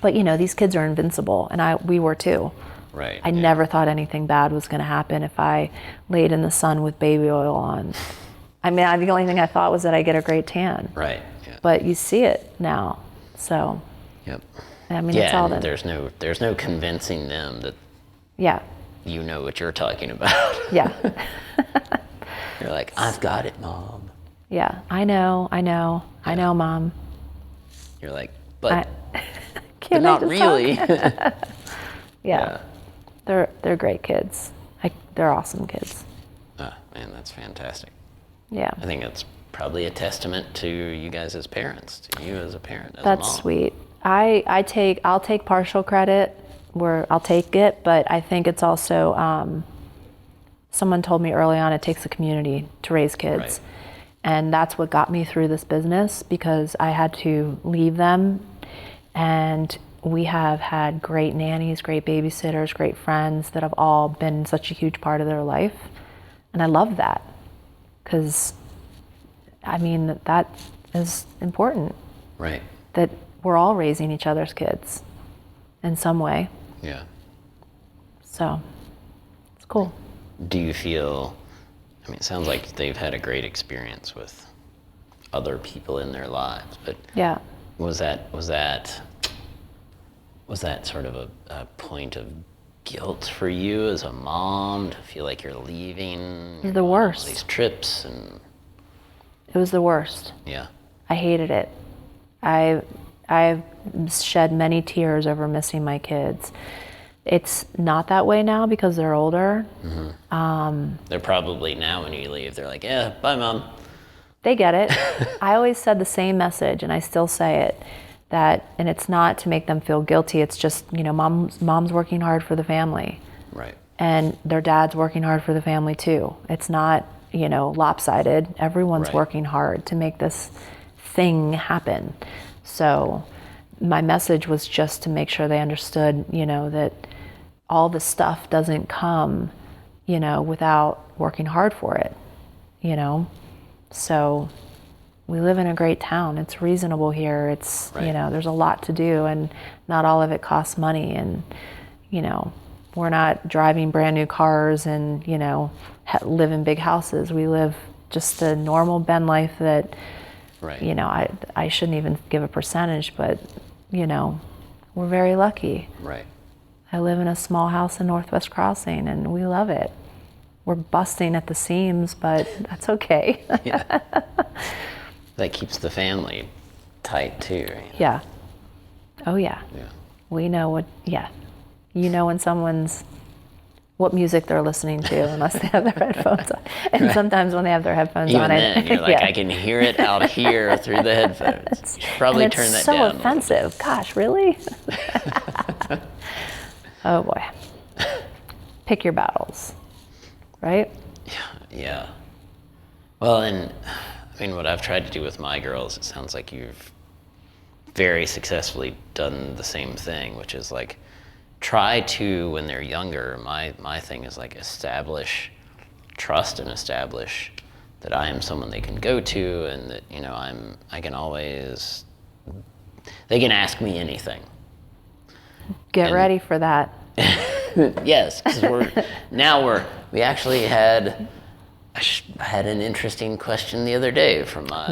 Speaker 2: But you know, these kids are invincible, and we were too.
Speaker 1: Right.
Speaker 2: I never thought anything bad was going to happen if I laid in the sun with baby oil on. I mean, the only thing I thought was that I get a great tan.
Speaker 1: Right. Yeah.
Speaker 2: But you see it now, so
Speaker 1: Yep.
Speaker 2: I mean, it's
Speaker 1: Yeah,
Speaker 2: all
Speaker 1: and
Speaker 2: that.
Speaker 1: there's no convincing them that
Speaker 2: Yeah,
Speaker 1: you know what you're talking about.
Speaker 2: yeah,
Speaker 1: You're like, I've got it, Mom.
Speaker 2: yeah. I know, Mom.
Speaker 1: You're like, but
Speaker 2: Can I
Speaker 1: not
Speaker 2: just
Speaker 1: really.
Speaker 2: talk?
Speaker 1: Yeah.
Speaker 2: They're great kids. They're awesome kids.
Speaker 1: Oh, man, that's fantastic.
Speaker 2: Yeah,
Speaker 1: I think it's probably a testament to you guys as parents, to you as a parent, as
Speaker 2: that's
Speaker 1: a mom.
Speaker 2: sweet. I'll take partial credit where I'll take it, but I think it's also someone told me early on, it takes a community to raise kids.
Speaker 1: Right.
Speaker 2: And that's what got me through this business, because I had to leave them, and we have had great nannies, great babysitters, great friends that have all been such a huge part of their life. And I love that, because I mean, that is important,
Speaker 1: Right.
Speaker 2: that we're all raising each other's kids in some way.
Speaker 1: Yeah.
Speaker 2: So it's cool.
Speaker 1: Do you feel, I mean, it sounds like they've had a great experience with other people in their lives, but
Speaker 2: Yeah.
Speaker 1: was that sort of a point of guilt for you as a mom, to feel like you're leaving?
Speaker 2: The worst.
Speaker 1: All these trips and
Speaker 2: It was the worst.
Speaker 1: yeah.
Speaker 2: I hated it. I've shed many tears over missing my kids. It's not that way now because they're older.
Speaker 1: They're probably now when you leave, they're like, yeah, bye, Mom.
Speaker 2: They get it. I always said the same message, and I still say it, and it's not to make them feel guilty. It's just, you know, mom's working hard for the family,
Speaker 1: Right.
Speaker 2: and their dad's working hard for the family too. It's not, you know, lopsided. Everyone's
Speaker 1: Right.
Speaker 2: working hard to make this thing happen. So my message was just to make sure they understood, you know, that all the stuff doesn't come, you know, without working hard for it, you know. So we live in a great town. It's reasonable here. It's,
Speaker 1: Right.
Speaker 2: you know, there's a lot to do, and not all of it costs money. And, you know, we're not driving brand new cars and, you know, live in big houses. We live just a normal Ben life that,
Speaker 1: Right.
Speaker 2: you know, I shouldn't even give a percentage, but, you know, we're very lucky.
Speaker 1: Right.
Speaker 2: I live in a small house in Northwest Crossing, and we love it. We're busting at the seams, but that's okay.
Speaker 1: Yeah. That keeps the family tight too. Right?
Speaker 2: Yeah. Oh yeah.
Speaker 1: Yeah.
Speaker 2: We know what. Yeah. You know when someone's what music they're listening to unless they have their headphones on. And sometimes when they have their headphones
Speaker 1: Even
Speaker 2: on,
Speaker 1: then, you're like,
Speaker 2: yeah.
Speaker 1: I can hear it out here through the headphones. You should probably
Speaker 2: and
Speaker 1: turn that
Speaker 2: it's
Speaker 1: down.
Speaker 2: so offensive. Gosh, really? Oh boy. Pick your battles, right?
Speaker 1: Yeah. Well, and I mean, what I've tried to do with my girls, it sounds like you've very successfully done the same thing, which is like, try to, when they're younger, my thing is like establish trust and establish that I am someone they can go to, and that, you know, I can always, they can ask me anything.
Speaker 2: Get ready for that.
Speaker 1: Yes, because we actually had an interesting question the other day from my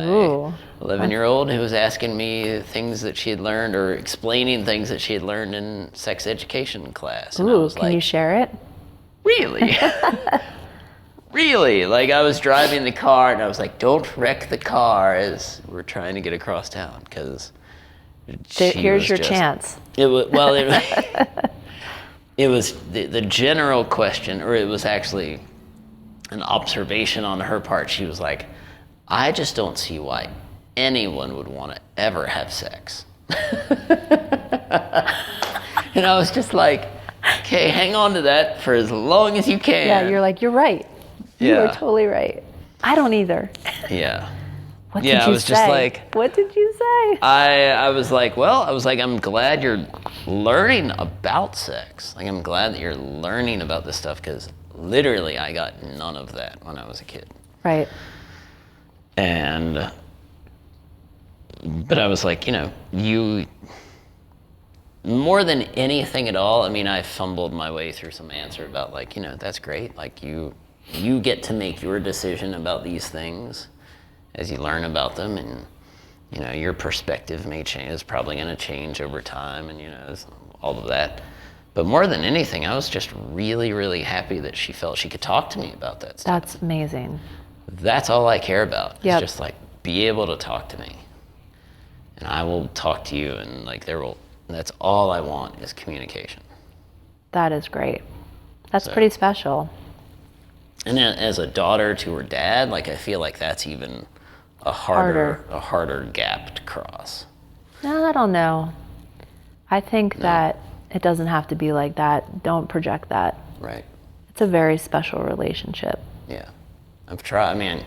Speaker 1: 11-year-old who was asking me things that she had learned, or explaining things that she had learned in sex education class. And I was
Speaker 2: Can you share it?
Speaker 1: Really? Really? Like, I was driving the car and I was like, don't wreck the car as we're trying to get across town, because
Speaker 2: Here's your chance.
Speaker 1: It was, well, it was the general question, or it was actually an observation on her part. She was like, I just don't see why anyone would want to ever have sex. And I was just like, okay, hang on to that for as long as you can.
Speaker 2: Yeah, you're like, you're right. You are totally right. I don't either.
Speaker 1: Yeah.
Speaker 2: What did you say?
Speaker 1: I was just like,
Speaker 2: what did you say?
Speaker 1: I was like, I'm glad you're learning about sex. Like, I'm glad that you're learning about this stuff, because literally I got none of that when I was a kid.
Speaker 2: Right.
Speaker 1: But I was like, you know, you, more than anything at all, I mean, I fumbled my way through some answer about, like, you know, that's great. Like, you get to make your decision about these things as you learn about them, and, you know, your perspective may change, is probably going to change over time, and, you know, all of that. But more than anything, I was just really, really happy that she felt she could talk to me about that stuff.
Speaker 2: That's amazing.
Speaker 1: That's all I care about.
Speaker 2: Yep.
Speaker 1: It's just like, be able to talk to me, and I will talk to you, and like that's all I want is communication.
Speaker 2: That is great. That's pretty special.
Speaker 1: And then as a daughter to her dad, like, I feel like that's even a harder gap to cross.
Speaker 2: No, I don't know. I think that it doesn't have to be like that. Don't project that.
Speaker 1: Right.
Speaker 2: It's a very special relationship.
Speaker 1: Yeah. I've tried, I mean,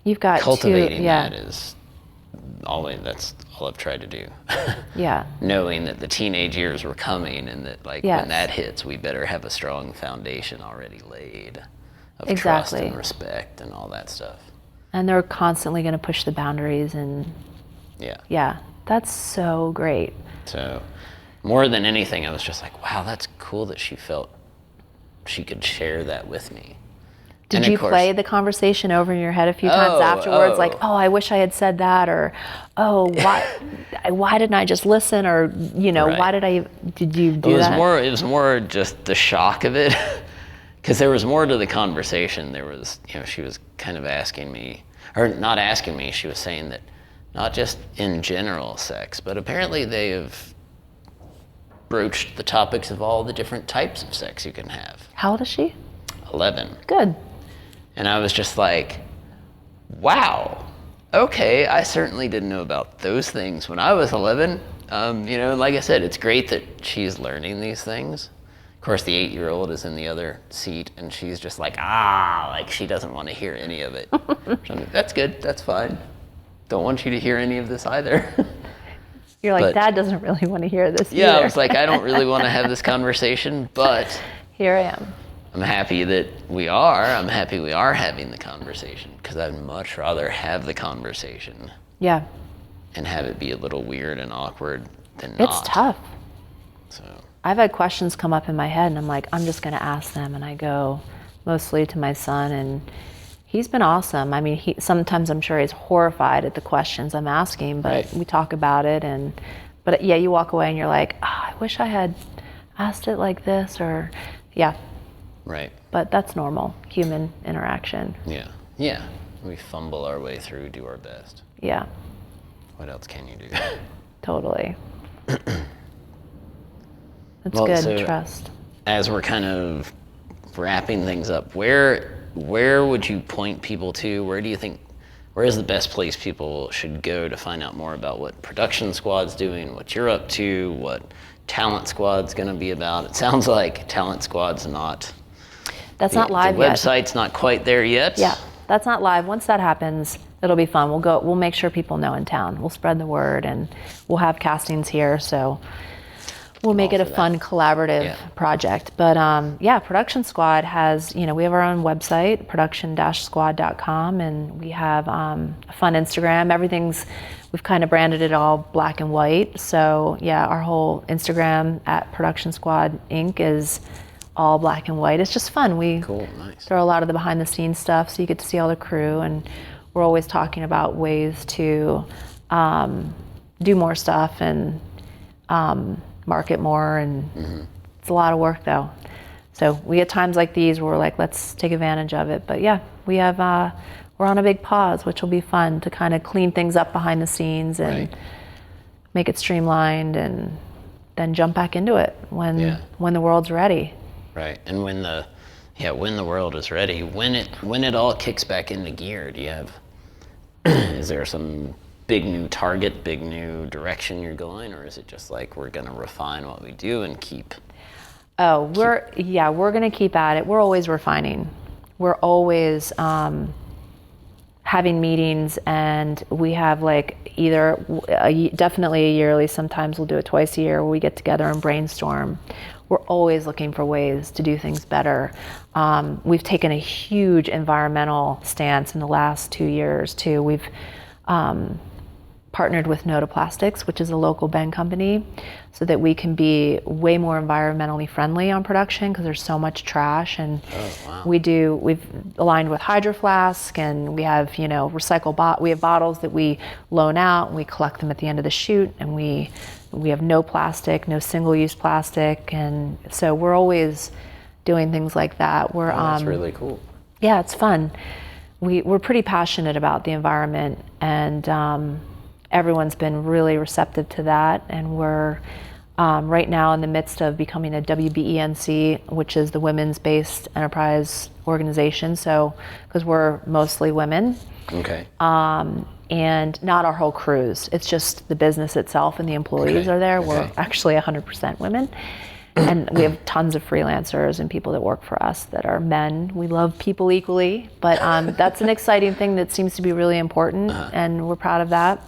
Speaker 2: you've got
Speaker 1: cultivating that is that's all I've tried to do.
Speaker 2: Yeah.
Speaker 1: Knowing that the teenage years were coming, and that, like, when that hits, we better have a strong foundation already laid of trust and respect and all that stuff.
Speaker 2: And they're constantly going to push the boundaries, and yeah, that's so great.
Speaker 1: So more than anything, I was just like, wow, that's cool that she felt she could share that with me.
Speaker 2: Did you play the conversation over in your head a few times afterwards? Like, oh, I wish I had said that, or, oh, why didn't I just listen, or, you know, did you do that?
Speaker 1: It was more just the shock of it, because there was more to the conversation. There was, you know, she was kind of asking me, or not asking me, she was saying that not just in general sex, but apparently they have broached the topics of all the different types of sex you can have.
Speaker 2: How old is she?
Speaker 1: 11.
Speaker 2: Good.
Speaker 1: And I was just like, wow, okay, I certainly didn't know about those things when I was 11. You know, like I said, it's great that she's learning these things. Of course, the 8-year-old is in the other seat, and she's just like, like, she doesn't want to hear any of it. I'm like, that's good, that's fine. Don't want you to hear any of this either.
Speaker 2: You're like, Dad doesn't really want to hear this either.
Speaker 1: Yeah, I was like, I don't really want to have this conversation, but
Speaker 2: here I am.
Speaker 1: I'm happy that we are. I'm happy we are having the conversation, because I'd much rather have the conversation.
Speaker 2: Yeah.
Speaker 1: And have it be a little weird and awkward than not.
Speaker 2: It's tough.
Speaker 1: So
Speaker 2: I've had questions come up in my head, and I'm like, I'm just going to ask them. And I go mostly to my son, and he's been awesome. I mean, sometimes I'm sure he's horrified at the questions I'm asking, but we talk about it. But yeah, you walk away and you're like, I wish I had asked it like this, or yeah.
Speaker 1: Right.
Speaker 2: But that's normal, human interaction.
Speaker 1: Yeah. Yeah. We fumble our way through, do our best.
Speaker 2: Yeah.
Speaker 1: What else can you do?
Speaker 2: Totally. That's
Speaker 1: Well,
Speaker 2: good,
Speaker 1: so
Speaker 2: trust.
Speaker 1: as we're kind of wrapping things up, where would you point people to? Where is the best place people should go to find out more about what Production Squad's doing, what you're up to, what Talent Squad's going to be about? It sounds like Talent Squad's not.
Speaker 2: That's not live yet.
Speaker 1: The website's not quite there yet.
Speaker 2: Yeah, that's not live. Once that happens, it'll be fun. We'll make sure people know in town. We'll spread the word, and we'll have castings here, so we'll make it a fun collaborative project. But yeah, Production Squad has, we have our own website, production-squad.com, and we have a fun Instagram. We've kind of branded it all black and white. So yeah, our whole Instagram at Production Squad Inc. is all black and white. It's just fun. We throw a lot of the behind the scenes stuff, so you get to see all the crew, and we're always talking about ways to do more stuff and market more, and it's a lot of work though. So we get times like these where we're like, let's take advantage of it. But yeah, we have we're on a big pause, which will be fun to kind of clean things up behind the scenes and make it streamlined, and then jump back into it when the world's ready.
Speaker 1: Right. And when the world is ready, when it all kicks back into gear, do you have is there some big new target, big new direction you're going, or is it just like we're going to refine what we do and keep?
Speaker 2: Oh, we're going to keep at it. We're always refining. We're always having meetings, and we have like definitely a yearly, sometimes we'll do it twice a year, where we get together and brainstorm. We're always looking for ways to do things better. We've taken a huge environmental stance in the last 2 years too. We've partnered with No to Plastics, which is a local Ben company, so that we can be way more environmentally friendly on production, because there's so much trash. And we've aligned with Hydro Flask, and we have we have bottles that we loan out, and we collect them at the end of the shoot, and we have no plastic, no single-use plastic, and so we're always doing things like that.
Speaker 1: That's really cool.
Speaker 2: Yeah, it's fun. We're pretty passionate about the environment, and everyone's been really receptive to that, and we're right now in the midst of becoming a WBENC, which is the Women's-Based Enterprise Organization, so because we're mostly women.
Speaker 1: Okay.
Speaker 2: And not our whole crews. It's just the business itself and the employees are there. We're actually 100% women. And we have tons of freelancers and people that work for us that are men. We love people equally, but that's an exciting thing that seems to be really important, and we're proud of that.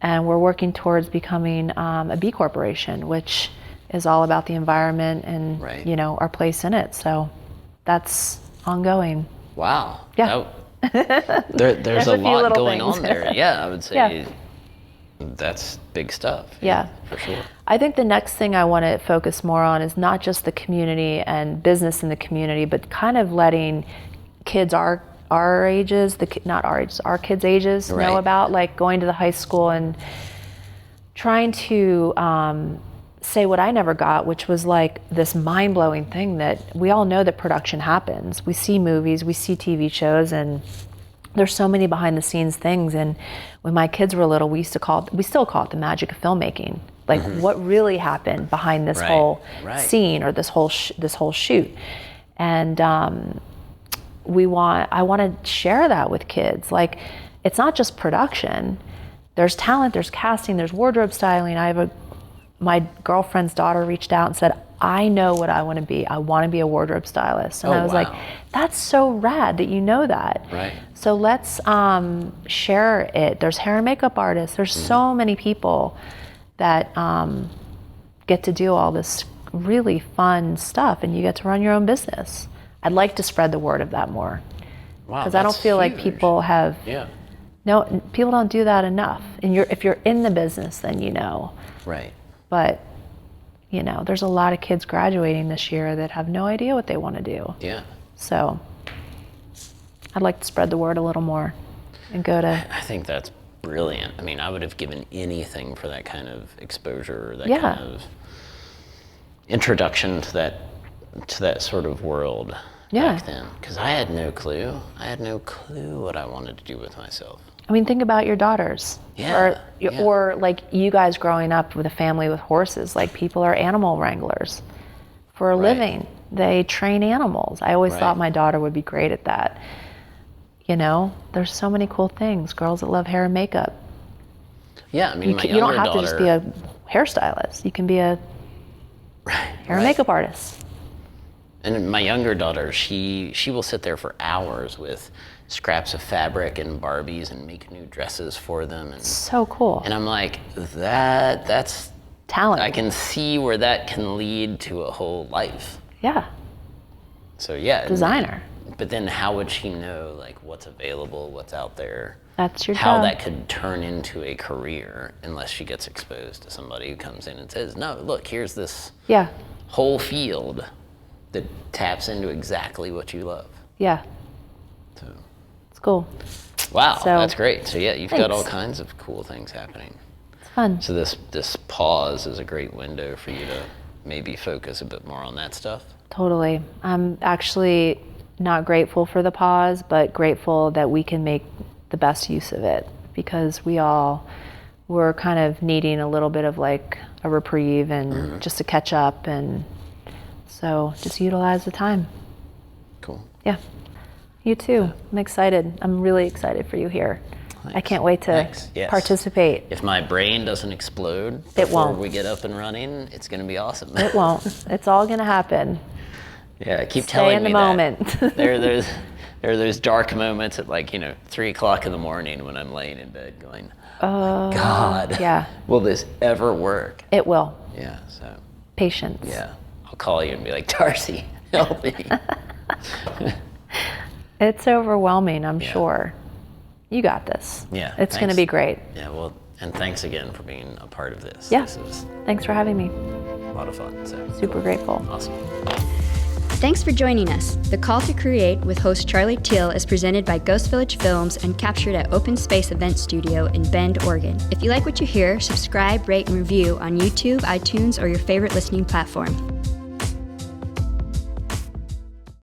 Speaker 2: And we're working towards becoming a B Corporation, which is all about the environment and our place in it. So that's ongoing.
Speaker 1: Wow.
Speaker 2: Yeah.
Speaker 1: There's a lot going
Speaker 2: things.
Speaker 1: on there. Yeah, I would say that's big stuff.
Speaker 2: Yeah,
Speaker 1: for sure.
Speaker 2: I think the next thing I want to focus more on is not just the community and business in the community, but kind of letting kids our ages, our kids' ages know about, like going to the high school and trying to say what I never got, which was like this mind-blowing thing that we all know that production happens. We see movies, we see TV shows, and there's so many behind-the-scenes things. And when my kids were little, we still call it the magic of filmmaking. Like what really happened behind this whole scene or this whole shoot. And I want to share that with kids. Like, it's not just production. There's talent, there's casting, there's wardrobe styling. My girlfriend's daughter reached out and said, I know what I want to be. I want to be a wardrobe stylist. And I was like, that's so rad that you know that.
Speaker 1: Right.
Speaker 2: So let's share it. There's hair and makeup artists. There's so many people that get to do all this really fun stuff, and you get to run your own business. I'd like to spread the word of that more.
Speaker 1: Wow.
Speaker 2: Because I don't feel like people have.
Speaker 1: Yeah.
Speaker 2: No, people don't do that enough. And if you're in the business, then you know.
Speaker 1: Right.
Speaker 2: But, there's a lot of kids graduating this year that have no idea what they want to do.
Speaker 1: Yeah.
Speaker 2: So I'd like to spread the word a little more and go to...
Speaker 1: I think that's brilliant. I mean, I would have given anything for that kind of exposure, that kind of introduction to that sort of world back then, because I had no clue. I had no clue what I wanted to do with myself.
Speaker 2: I mean, think about your daughters. Or like you guys growing up with a family with horses. Like, people are animal wranglers for a living. They train animals. I always thought my daughter would be great at that. You know, there's so many cool things. Girls that love hair and makeup.
Speaker 1: Yeah, I mean,
Speaker 2: you don't have to just be a hairstylist. You can be a hair and makeup artist.
Speaker 1: And my younger daughter, she will sit there for hours with scraps of fabric and Barbies and make new dresses for them. And
Speaker 2: so cool.
Speaker 1: And I'm like, that's
Speaker 2: talent.
Speaker 1: I can see where that can lead to a whole life.
Speaker 2: Yeah.
Speaker 1: So yeah.
Speaker 2: Designer.
Speaker 1: But then how would she know, like, what's available, what's out there?
Speaker 2: That's your
Speaker 1: how
Speaker 2: job.
Speaker 1: that could turn into a career unless she gets exposed to somebody who comes in and says, no, look, here's this whole field that taps into exactly what you love.
Speaker 2: Yeah.
Speaker 1: So.
Speaker 2: It's cool.
Speaker 1: Wow,
Speaker 2: So,
Speaker 1: that's great. So yeah, you've got all kinds of cool things happening.
Speaker 2: It's fun.
Speaker 1: So this pause is a great window for you to maybe focus a bit more on that stuff.
Speaker 2: Totally. I'm actually not grateful for the pause, but grateful that we can make the best use of it, because we're kind of needing a little bit of like a reprieve and just to catch up, and so just utilize the time.
Speaker 1: Cool.
Speaker 2: Yeah. You too. I'm excited. I'm really excited for you here.
Speaker 1: Thanks.
Speaker 2: I can't wait to participate.
Speaker 1: If my brain doesn't explode before we get up and running, it's going to be awesome.
Speaker 2: It won't. It's all going to happen.
Speaker 1: Yeah, keep telling me
Speaker 2: Stay in the moment.
Speaker 1: There are those dark moments at 3:00 in the morning when I'm laying in bed going, oh God, will this ever work?
Speaker 2: It will.
Speaker 1: Yeah, so.
Speaker 2: Patience.
Speaker 1: Yeah, I'll call you and be like, Darcy, help me.
Speaker 2: It's overwhelming, I'm sure. You got this.
Speaker 1: Yeah.
Speaker 2: It's going to be great.
Speaker 1: Yeah, well, and thanks again for being a part of this.
Speaker 2: Yeah.
Speaker 1: This was
Speaker 2: thanks for having me.
Speaker 1: a lot of fun. So
Speaker 2: Super grateful.
Speaker 1: Awesome.
Speaker 3: Thanks for joining us. The Call to Create with host Charlie Teal is presented by Ghost Village Films and captured at OpenSpace.studio in Bend, Oregon. If you like what you hear, subscribe, rate, and review on YouTube, iTunes, or your favorite listening platform.